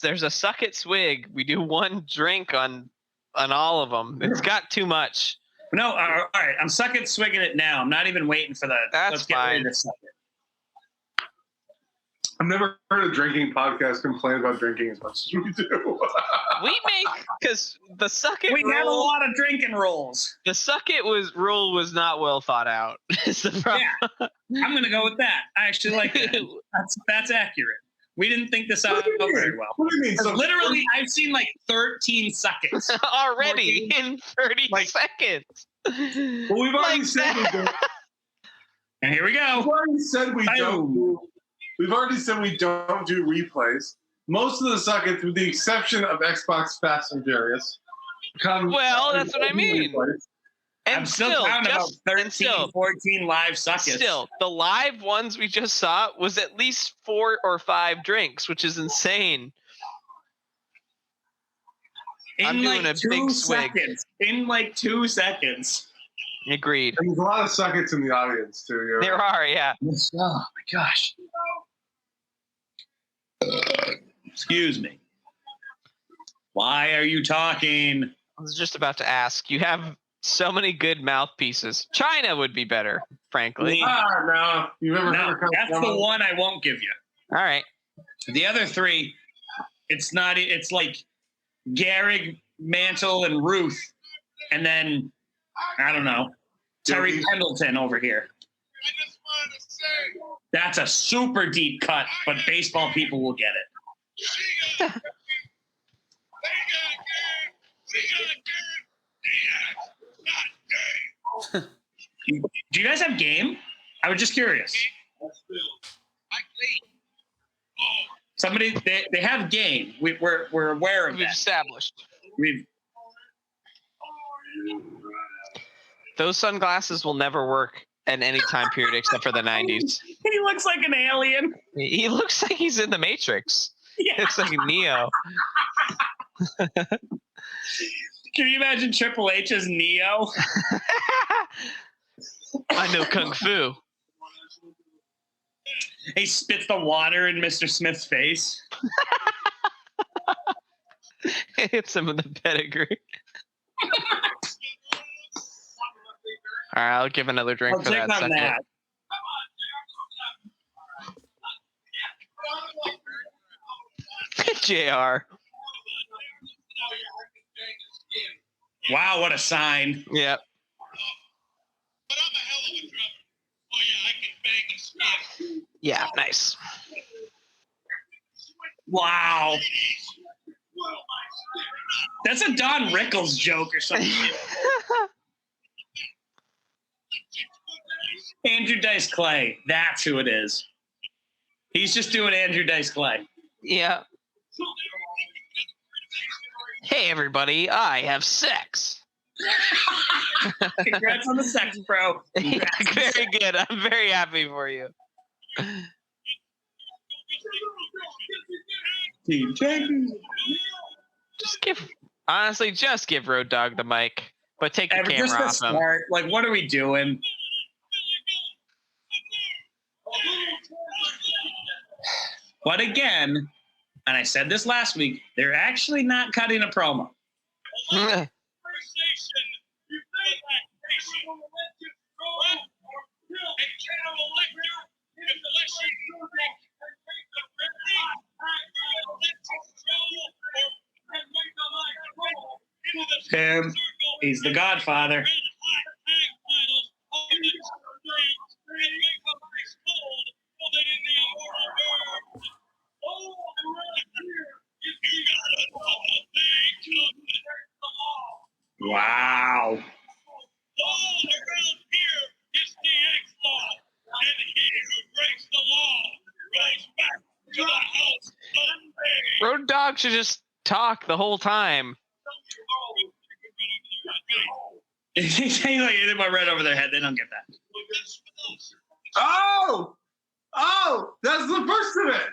There's a suck it swig. We do one drink on all of them. It's got too much. No, all right. I'm sucking, swigging it now. I'm not even waiting for the... That's Let's get ready fine. to suck it. I've never heard a drinking podcast complain about drinking as much as we do. We make because the suck it We have a rule. lot of drinking rules. The suck it rule was not well thought out. Is the problem. Yeah, I'm gonna go with that. I actually like that. That's accurate. We didn't think this out very well. What do you mean? 'Cause literally, I've seen like 13 suckets. Already in 30 Like- seconds. Well, we've already Like said we don't. And here we We've go. already said we don't. We've already said we don't do replays. Most of the sockets, with the exception of Xbox Fast and Furious, come. Well, that's what I mean. replays. And I'm still counting about 13, 14 live sockets. Still, the live ones we just saw was at least 4 or 5 drinks, which is insane. I'm doing a big swig. seconds. In like 2 seconds. Agreed. And there's a lot of sockets in the audience too. There are, yeah. Oh my gosh. Excuse me. Why are you talking? I was just about to ask. You have so many good mouthpieces. Chyna would be better, frankly. No. You've ever No, heard of that's the one I won't give you. All right. The other three, it's not. It's like Gehrig, Mantle, and Ruth, and then I don't know, Terry Pendleton over here. I just want to say, That's a super deep cut, but baseball people will get it. she got good. Do you guys have game? I was just curious. Somebody, they have game. We're aware of We've that. established. We've Those sunglasses will never work at any time period except for the 90s. He looks like an alien. He looks like he's in the Matrix. Yeah. It's like Neo. Can you imagine Triple H as Neo? I know Kung Fu. He spits the water in Mr. Smith's face. Hits him with the pedigree. All right, I'll give another drink I'll for check that on second. that. JR. Wow, what a sign. Yep. But I'm a hell of a drummer. Oh yeah, I can bang a skin. Yeah, nice. Wow. That's a Don Rickles joke or something. Andrew Dice Clay. That's who it is. He's just doing Andrew Dice Clay. Yeah. Hey, everybody, I have sex. Congrats on the sex, bro. Very good. I'm very happy for you. Just give Road Dogg the mic, but take the Just camera a off him. start. Like, what are we doing? But again, and I said this last week, they're actually not cutting a promo. Him, he's the Godfather. Wow. All around here is the X-Law, and he who breaks the law goes back to the house of Road Dogg should just talk the whole time. He's like, it went right over their head. They don't get that. Oh, that's the first of it.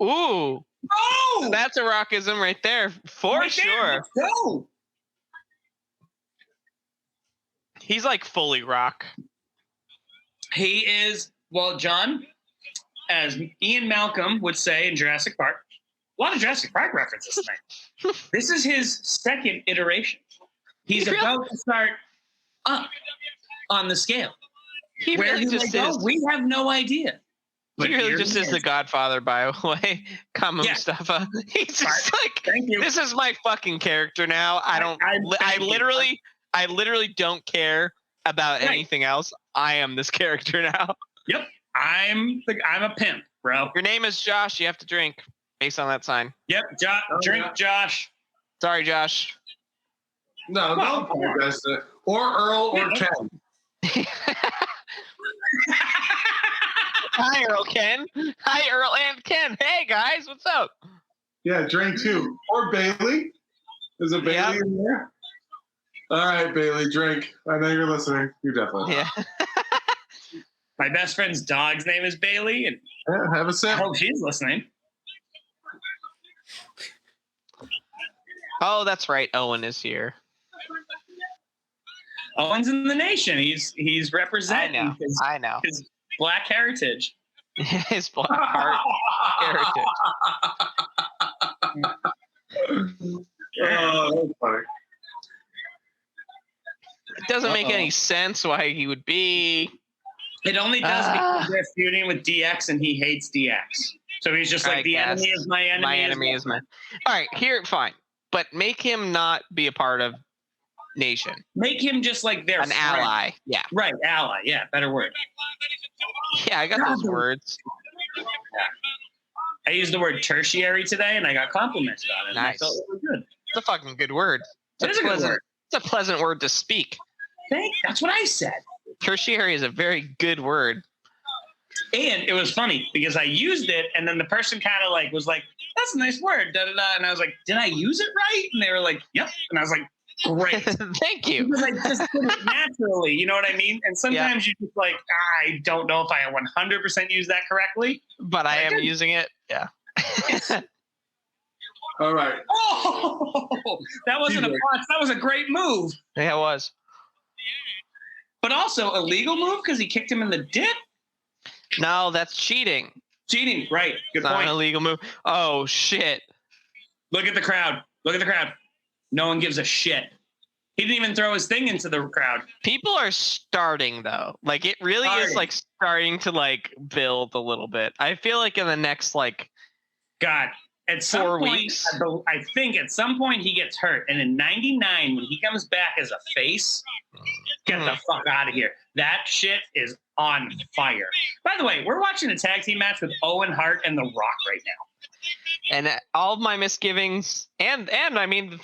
Ooh, Oh, that's a rockism right there, for right there. sure. Let's go. He's like fully rock. He is, well, John, as Ian Malcolm would say in Jurassic Park, a lot of Jurassic Park references tonight. This is his second iteration. He's Really? about to start up on the scale. He Where really he just might go, is. we have no idea. But He really here just he is the Godfather, by the way. Come on, Yeah. Mustafa. He's just like, Thank you. this is my fucking character now. I thank you. literally don't care about Right. anything else. I am this character now. Yep, I'm a pimp, bro. Your name is Josh. You have to drink based on that sign. Yep, drink, Josh. Sorry, Josh. No, don't apologize to it. Or Earl or Ken. Hi, Earl Ken. Hi, Earl and Ken. Hey, guys, what's up? Yeah, drink too. Or Bailey. Is it Bailey Yeah. in there? All right, Bailey, drink. I know you're listening. You definitely. Yeah. My best friend's dog's name is Bailey, and Yeah, have a I sip. hope she's listening. Oh, that's right. Owen is here. Owen's in the nation. He's I representing know. I know. his black heritage. His black heart. Heritage. Oh, that's funny. It doesn't make any sense why he would be. It only does because they're feuding with DX and he hates DX. So he's just like, the enemy is my enemy. My enemy is my. All right, here, fine. But make him not be a part of Nation. Make him just like their An friend. ally. Yeah. Right, ally. Yeah, better word. Yeah, I got those words. I used the word tertiary today and I got compliments about it. Nice. And I felt really good. It's a fucking good word. It is a good word. It's a pleasant word to speak. That's what I said. Tertiary is a very good word. And it was funny because I used it and then the person kind of like was like, that's a nice word, da da da. And I was like, did I use it right? And they were like, yep. And I was like, great. Thank you. Because I just did it naturally, you know what I mean? And sometimes you just like, I don't know if I 100% use that correctly. But I am using it. Yeah. All right. Oh, that wasn't a botch. That was a great move. Yeah, it was. But also a legal move because he kicked him in the dip. No, that's cheating. Cheating, right. Good It's not point. an illegal move. Oh, shit. Look at the crowd. Look at the crowd. No one gives a shit. He didn't even throw his thing into the crowd. People are starting, though. Like, it really is, like, starting to, like, build a little bit. I feel like in the next, like... God. At some 4 point, weeks. I think at some point he gets hurt. And in 99, when he comes back as a face, get the fuck out of here. That shit is on fire. By the way, we're watching a tag team match with Owen, Hart, and The Rock right now. And all of my misgivings, and I mean, the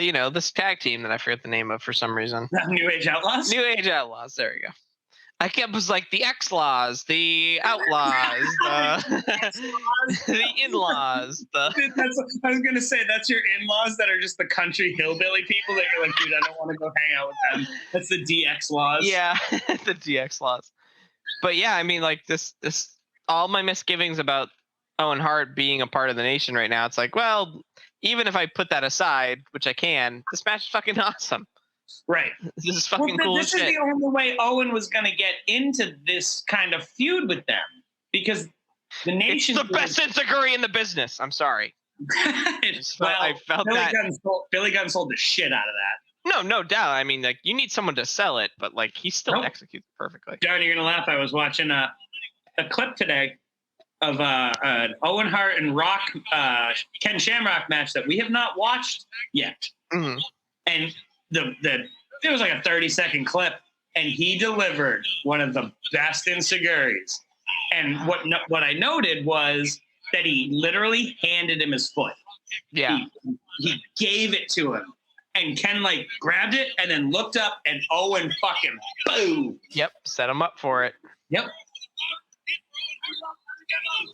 you know, this tag team that I forget the name of for some reason. New Age Outlaws? New Age Outlaws. There we go. I was like the X-Laws, the Outlaws, the In-Laws. I was going to say, that's your in-laws that are just the country hillbilly people that you're like, dude, I don't want to go hang out with them. That's the DX laws. Yeah, the DX laws. But yeah, I mean, like this, all my misgivings about Owen Hart being a part of the Nation right now, it's like, well, even if I put that aside, which I can, this match is fucking awesome. Right. This is fucking cool This as is shit. the only way Owen was going to get into this kind of feud with them because the Nation. It's the best Enziguri in the business. I'm sorry. I felt Billy Gunn sold the shit out of that. No doubt. I mean, like, you need someone to sell it, but like, he still executes perfectly. Darren, you're gonna laugh. I was watching a clip today of an Owen Hart and Rock Ken Shamrock match that we have not watched yet, Mm-hmm. and it was like a 30-second clip, and he delivered one of the best Enziguris. And what I noted was that he literally handed him his foot. Yeah. He gave it to him. And Ken like grabbed it and then looked up and Owen fucking boom. Yep. Set him up for it. Yep.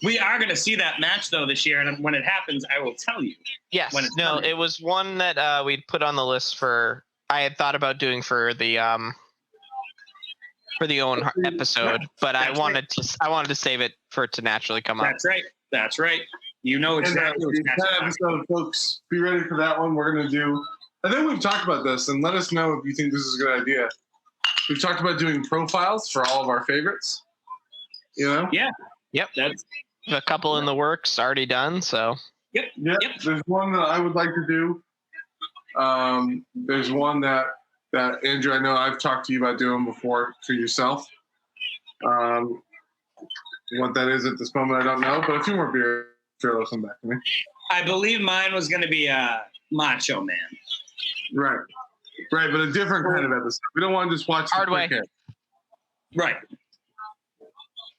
We are going to see that match though this year. And when it happens, I will tell you. Yes. When it's No, coming. it was one that we'd put on the list for, I had thought about doing for the Owen Hart episode, but I wanted to save it for it to naturally come up. That's right. You know exactly what's next. That episode, folks, be ready for that one. We're going to do, I think we've talked about this, and let us know if you think this is a good idea. We've talked about doing profiles for all of our favorites. You know? Yeah. Yep. That's A couple in the works already done, so. Yep. There's one that I would like to do. There's one that Andrew, I know I've talked to you about doing before for yourself. What that is at this moment, I don't know, but a few more beers, sure they'll come back to me. I believe mine was going to be a Macho Man. Right, but a different kind of episode. We don't want to just watch Hard way. Right.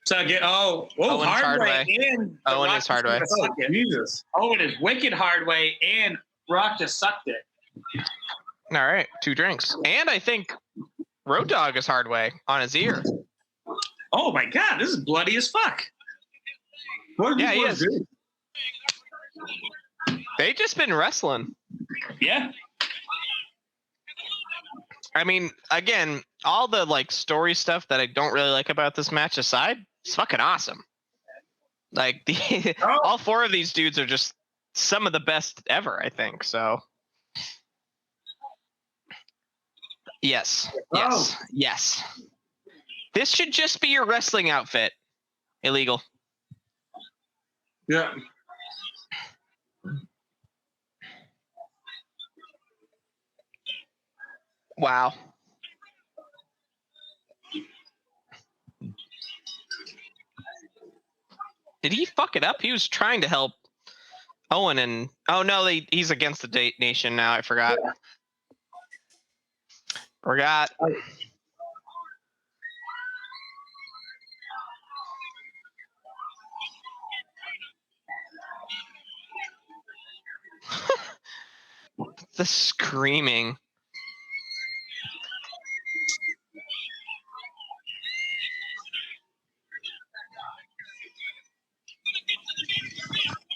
So Owen's hard way. and Owen is hard way. Oh, Jesus. Owen is wicked hard way, and Rock just sucked it. All right, 2 drinks. And I think Road Dogg is hard way on his ear. Oh my God, this is bloody as fuck. What did Yeah, you he want to do? They've just been wrestling. Yeah. I mean, again, all the like story stuff that I don't really like about this match aside, it's fucking awesome. Like all 4 of these dudes are just some of the best ever, I think. So yes. This should just be your wrestling outfit. Illegal. Yeah. Wow. Did he fuck it up? He was trying to help Owen and... Oh, no, he's against the Nation now. I forgot. Yeah. Forgot. The screaming.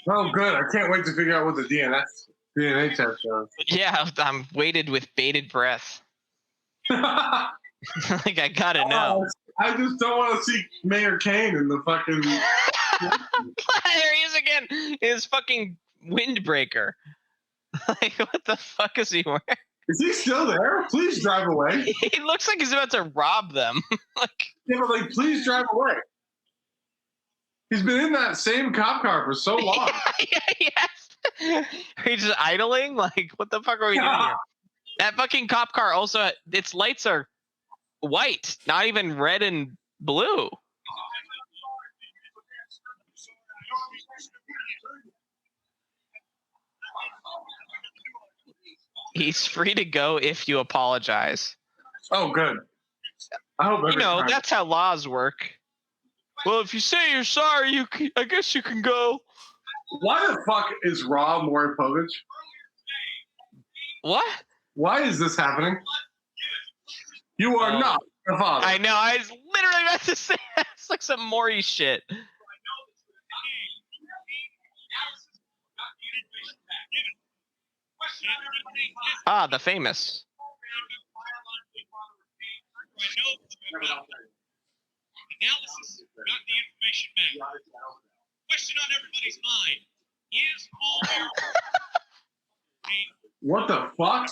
Oh, good. I can't wait to figure out what the DNA test shows. Yeah, I'm waited with bated breath. Like, I gotta know. I just don't want to see Mayor Kane in the fucking... There he is again. His fucking windbreaker. Like, what the fuck is he wearing? Is he still there? Please drive away. He looks like he's about to rob them. Like, Yeah, but like, please drive away. He's been in that same cop car for so long. yes. Are you just idling? Like, what the fuck are we doing here? That fucking cop car also, its lights are white, not even red and blue. He's free to go if you apologize. Oh, good. I hope You know, time. that's how laws work. Well, if you say you're sorry, I guess you can go. Why the fuck is Raw Maury Povich? What? Why is this happening? You are not the father. I know. I was literally about to say that. It's like some Maury shit. Ah, the famous. Analysis, not the information man. Question on everybody's mind. Is Paul Mero What the fuck?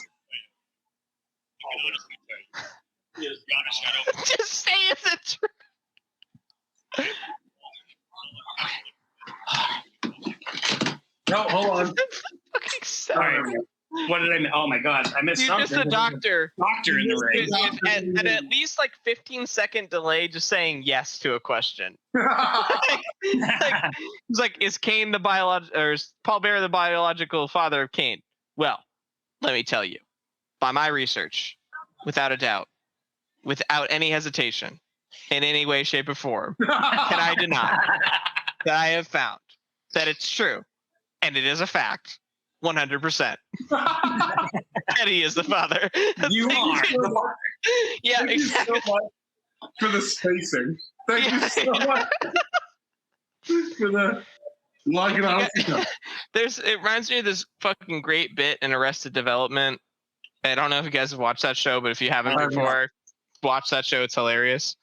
Just say it's a No, hold on. fucking All sorry. right. What did I miss? Oh my God, I missed Dude, something. just the doctor. Doctor in the ring. At least like 15-second delay just saying yes to a question. It's like, is Kane the or is Paul Bearer the biological father of Kane? Well, let me tell you, by my research, without a doubt, without any hesitation, in any way, shape, or form, can I deny that I have found that it's true, and it is a fact, 100%. And he is the father. You are. Yeah, Thank exactly. you so much for the spacing. Thank you so much for the logging on. It reminds me of this fucking great bit in Arrested Development. I don't know if you guys have watched that show, but if you haven't before, watch that show. It's hilarious.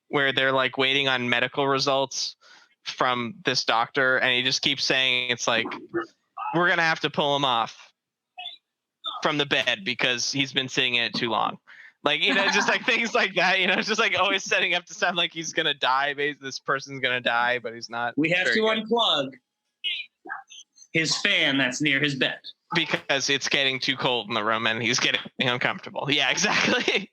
Where they're like waiting on medical results from this doctor, and he just keeps saying, it's like, we're gonna have to pull him off from the bed because he's been sitting in it too long. Like, you know, just like things like that, you know, just like always setting up to sound like he's gonna die. This person's gonna die, but he's not. We have to very good. unplug his fan that's near his bed. Because it's getting too cold in the room and he's getting uncomfortable. Yeah, exactly.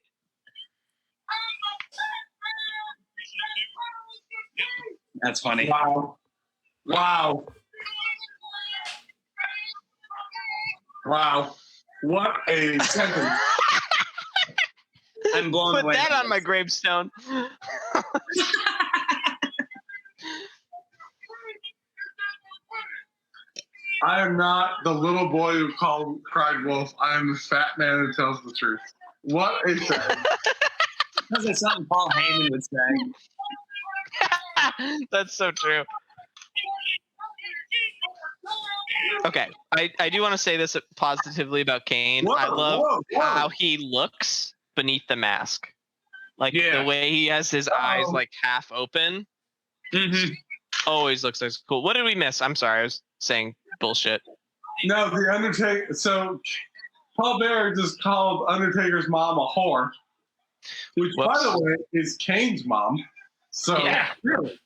That's funny. Wow. Wow. Wow. What a sentence. I'm blown Put away. that on my gravestone. I am not the little boy who cried wolf. I am the fat man who tells the truth. What a sentence. That's something Paul Heyman would say. That's so true. Okay, I do want to say this positively about Kane. I love how he looks beneath the mask. Like the way he has his eyes like half open. Mm-hmm. Always looks like cool. What did we miss? I'm sorry, I was saying bullshit. No, the Undertaker. So Paul Bearer just called Undertaker's mom a whore. Which, by Whoops. the way, is Kane's mom. So, Yeah. really.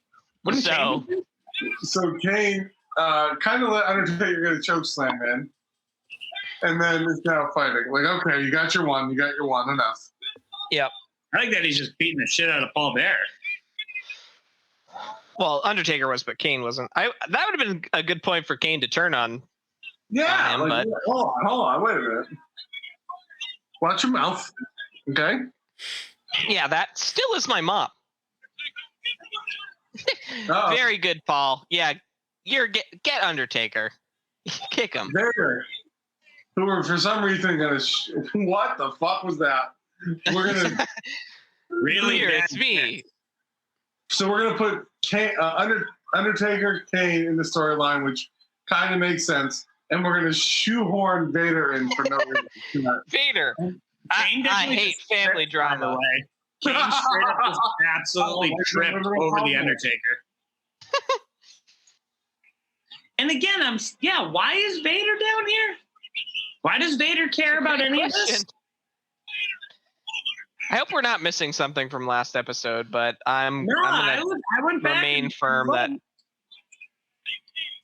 What did So- Kane do? So Kane kind of let Undertaker get a choke slam in, and then is now fighting. Like, okay, you got your one, enough. Yep. I like that he's just beating the shit out of Paul Bearer. Well, Undertaker was, but Kane wasn't. That would have been a good point for Kane to turn on. Yeah, him, like, but- hold on, wait a minute. Watch your mouth, okay? Yeah, that still is my mom. Oh. Very good, Paul. Yeah, get Undertaker. Kick him. There. Who were for some reason gonna. What the fuck was that? We're gonna. Really? Here, bad it's me. So we're gonna put Undertaker Kane in the storyline, which kind of makes sense, and we're gonna shoehorn Vader in for no reason. Vader. Kane I definitely hate just family tripped, by the drama. way. Kane straight up just absolutely tripped over the Undertaker. And again, why is Vader down here? Why does Vader care about any of this? I hope we're not missing something from last episode, but I'm No, I gonna went back remain and firm that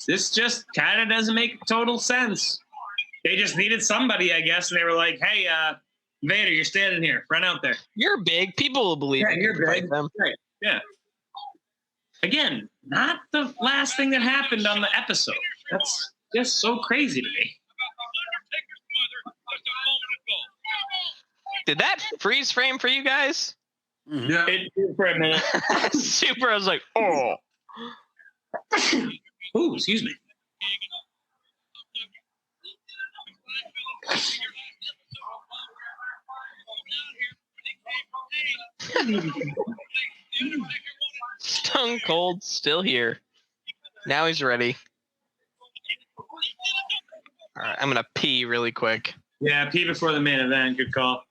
this just kind of doesn't make total sense. They just needed somebody, I guess, and they were like, "Hey, Vader, you're standing here. Run out there." you're big. People will believe Yeah, you you're can fight big. them. Right. Yeah. Again, not the last thing that happened on the episode. That's just so crazy to me. Did that freeze frame for you guys? Yeah. It did for a minute. Super. I was like, oh. Ooh, excuse me. Stone Cold still here. Now he's ready. All right, I'm gonna pee really quick. Yeah, pee before the main event. Good call.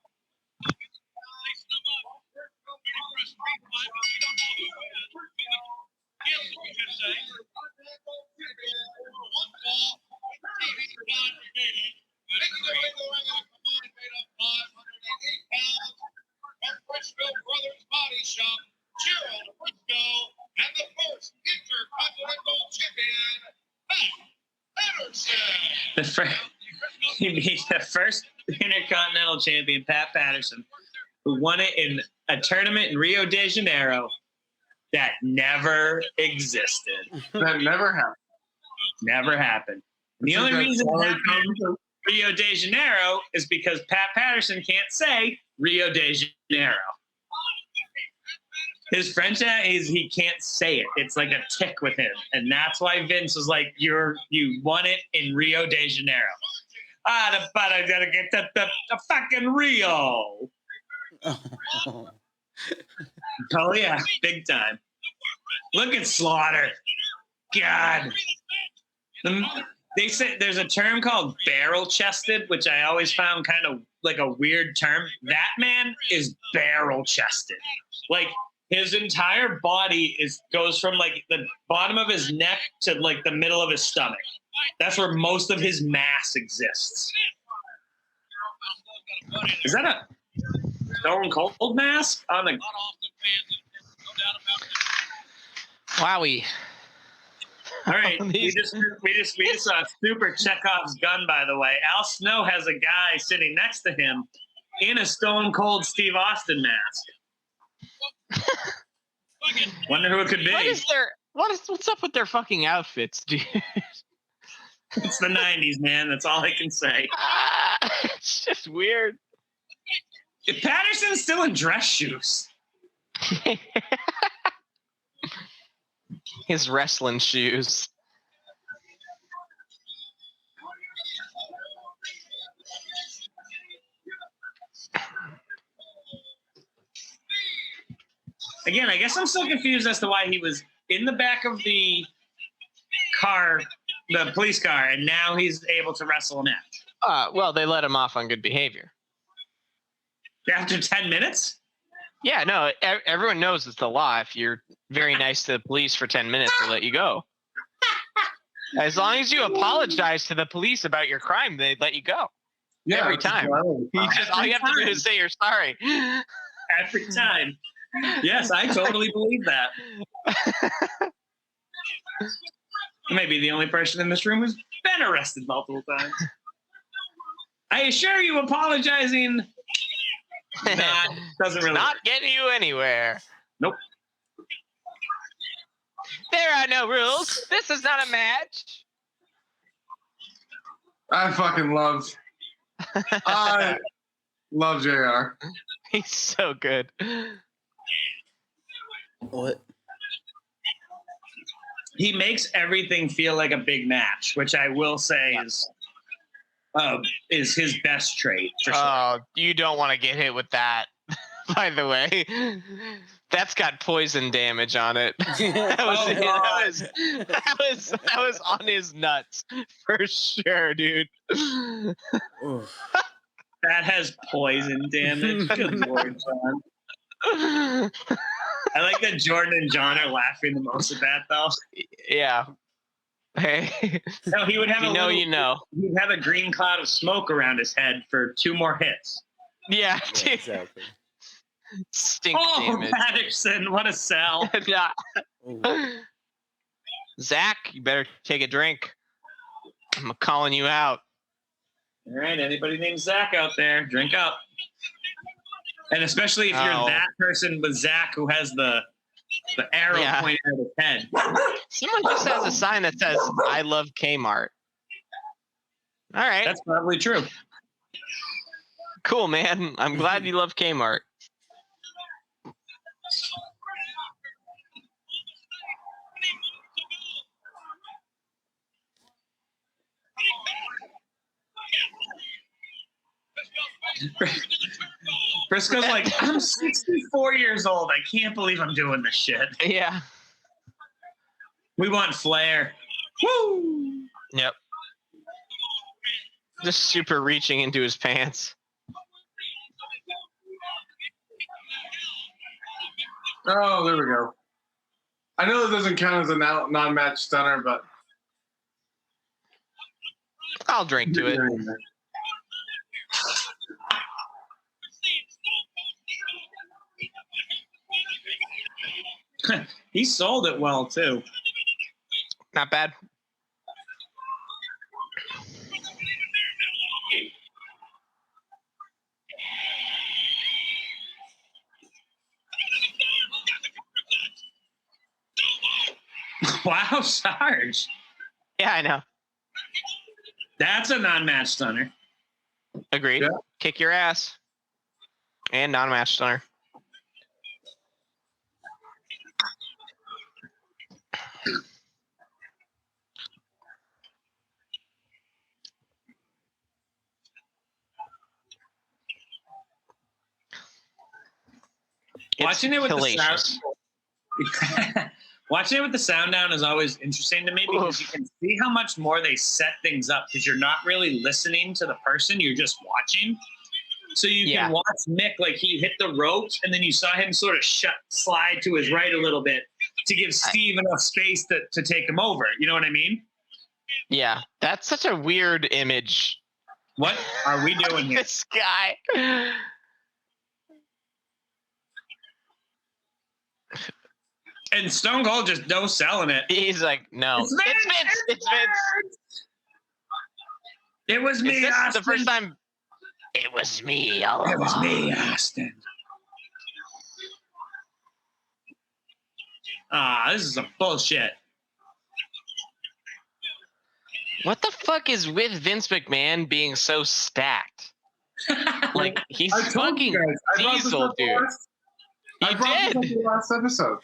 Brisco Brothers Body Shop, Gerald, Brisco, and the first Intercontinental Champion, Pat Patterson. He beat the first Intercontinental Champion, Pat Patterson, who won it in a tournament in Rio de Janeiro that never existed. That never happened. Never happened. And the only reason it happened in Rio de Janeiro is because Pat Patterson can't say Rio de Janeiro. His French, he can't say it. It's like a tick with him. And that's why Vince was like, you won it in Rio de Janeiro. But I gotta get the fucking Rio. Oh, yeah, big time. Look at Slaughter. God. They say there's a term called barrel-chested, which I always found kind of like a weird term. That man is barrel-chested. Like, his entire body goes from like the bottom of his neck to like the middle of his stomach. That's where most of his mass exists. Is that a Stone Cold mask on the? Wowie. All right, we just saw Super Chekhov's gun. By the way, Al Snow has a guy sitting next to him in a Stone Cold Steve Austin mask. Wonder who it could be. What's up with their fucking outfits, dude? It's the 90s, man. That's all I can say. It's just weird. If Patterson's still in dress shoes. His wrestling shoes. Again, I guess I'm still confused as to why he was in the back of the car, the police car, and now he's able to wrestle a match. Well, they let him off on good behavior. After 10 minutes? Yeah, no, everyone knows it's the law. If you're very nice to the police for 10 minutes, they'll let you go. As long as you apologize to the police about your crime, they let you go. Yeah, Every time. Well, All you have to do is say you're sorry. Every time. Yes, I totally believe that. I may be the only person in this room who's been arrested multiple times. I assure you, apologizing doesn't really not work. getting you anywhere. Nope. There are no rules. This is not a match. I fucking love JR. He's so good. What? He makes everything feel like a big match, which I will say is his best trait. For sure. Oh, you don't want to get hit with that. By the way, that's got poison damage on it. That was on his nuts for sure, dude. Oof. That has poison damage. Good Lord, John. I like that Jordan and John are laughing the most at that, though. Yeah. Hey. No, he would have you know. He'd have a green cloud of smoke around his head for 2 more hits. Yeah. Yeah, exactly. Stink damage. Patterson, what a sell. Yeah. Ooh. Zach, you better take a drink. I'm calling you out. All right, anybody named Zach out there, drink up. And especially if you're Oh. that person with Zach who has the arrow pointing at his head. Someone just has a sign that says, I love Kmart. All right. That's probably true. Cool, man. I'm glad you love Kmart. Brisco's like, I'm 64 years old. I can't believe I'm doing this shit. Yeah. We want flair. Woo! Yep. Just super reaching into his pants. Oh, there we go. I know it doesn't count as a non-match stunner, but I'll drink to it. He sold it well, too. Not bad. Wow, Sarge. Yeah, I know. That's a non-match stunner. Agreed. Yeah. Kick your ass. And non-match stunner. Watching it with hellacious. the sound, watching it with the sound down is always interesting to me because you can see how much more they set things up because you're not really listening to the person, you're just watching. So you can watch Mick like he hit the ropes, and then you saw him sort of slide to his right a little bit to give Steve enough space to take him over. You know what I mean? Yeah, that's such a weird image. What are we doing here? This guy. And Stone Cold just no selling it. He's like, no. It's Vince! It's Vince. It was me, Is this Austin. the first time? It was me all along. It was me, Austin. This is some bullshit. What the fuck is with Vince McMahon being so stacked? Like, he's I told fucking you guys. I brought this diesel, up dude. I brought this up did. in the last episode.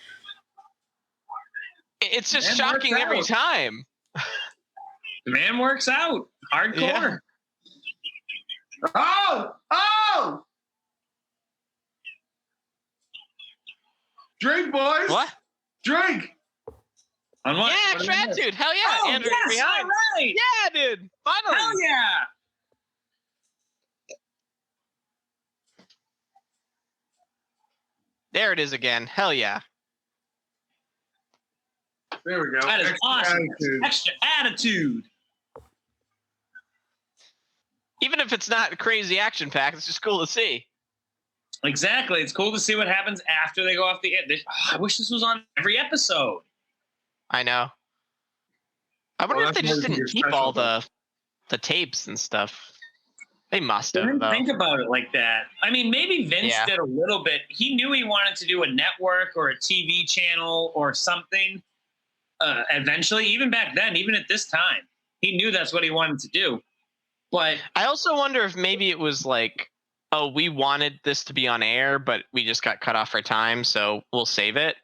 It's just Man shocking works every out. time. The man works out. Hardcore. Yeah. Oh! Drink, boys. What? Drink. On what? Yeah, What do we Trad miss? dude. Hell yeah. Oh, Andrew yes, behind. all right. Yeah, dude. Finally. Hell yeah. There it is again. Hell yeah. There we go. That is Extra awesome. attitude. Extra attitude. Even if it's not crazy action packed, it's just cool to see. Exactly. It's cool to see what happens after they go off the air. I wish this was on every episode. I know. I wonder if they just didn't keep all the tapes and stuff. They must I have, didn't though. think about it like that. I mean, maybe Vince Yeah. did a little bit. He knew he wanted to do a network or a TV channel or something eventually. Even back then, even at this time, he knew that's what he wanted to do. But I also wonder if maybe it was like, oh, we wanted this to be on air, but we just got cut off for time, so we'll save it.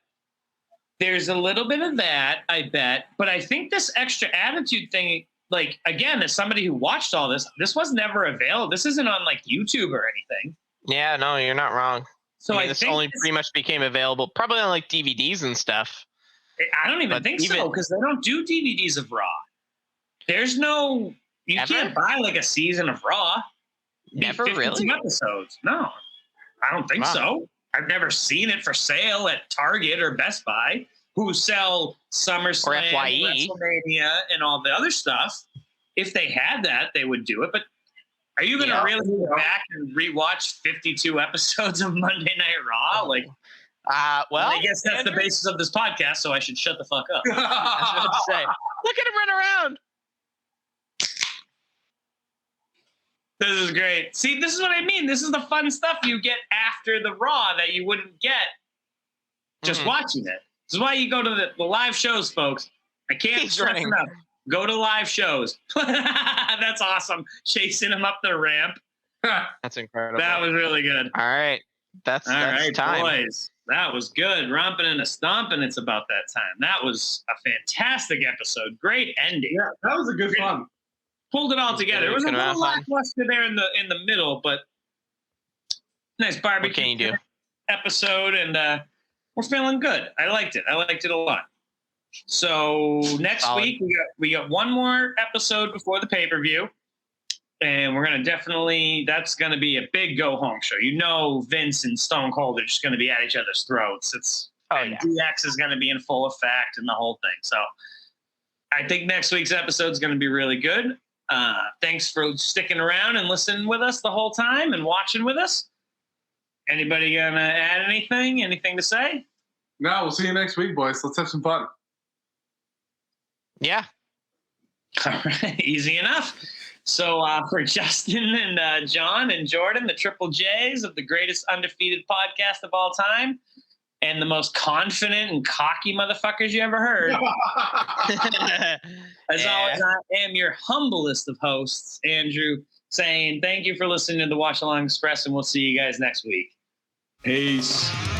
there's a little bit of that, I bet. But I think this extra attitude thing, like, again, as somebody who watched all this was never available. This isn't on like YouTube or anything. Yeah, no, you're not wrong. So I mean, I this think only pretty much became available probably on like DVDs and stuff. I don't even but think so, even- because they don't do DVDs of Raw. There's no, you Ever? can't buy like a season of Raw. Never 52 really? episodes. No, I don't think Wow. so. I've never seen it for sale at Target or Best Buy, who sell SummerSlam, FYE. WrestleMania, and all the other stuff. If they had that, they would do it. But are you going to Yeah. really go back and rewatch 52 episodes of Monday Night Raw? Like, Well, I guess that's Andrew, the basis of this podcast, so I should shut the fuck up. I was about to say, look at him run around. This is great. See, this is what I mean. This is the fun stuff you get after the Raw that you wouldn't get just Mhm. watching it. This is why you go to the live shows, folks. I can't He's stress running. enough. Go to live shows. That's awesome. Chasing him up the ramp. That's incredible. That was really good. All right. That's All right, time. boys. That was good. Romping and a stomping. It's about that time. That was a fantastic episode. Great ending. Yeah, that was a good fun. Pulled it all It's together. good. It was a Good amount little of fun. lackluster there in the middle, but nice What barbecue can you do? episode, and we're feeling good. I liked it. I liked it a lot. So next Solid. week we got one more episode before the pay-per-view, and we're gonna that's gonna be a big go home show. You know, Vince and Stone Cold are just gonna be at each other's throats. And yeah. DX is gonna be in full effect and the whole thing. So I think next week's episode is gonna be really good. Thanks for sticking around and listening with us the whole time and watching with us. Anybody gonna add anything? Anything to say? No, we'll see you next week, boys. Let's have some fun. Yeah. All right, easy enough. So for Justin and John and Jordan, the Triple J's of the greatest undefeated podcast of all time, and the most confident and cocky motherfuckers you ever heard. As always, I am your humblest of hosts, Andrew, saying thank you for listening to the Watchalong Express, and we'll see you guys next week. Peace.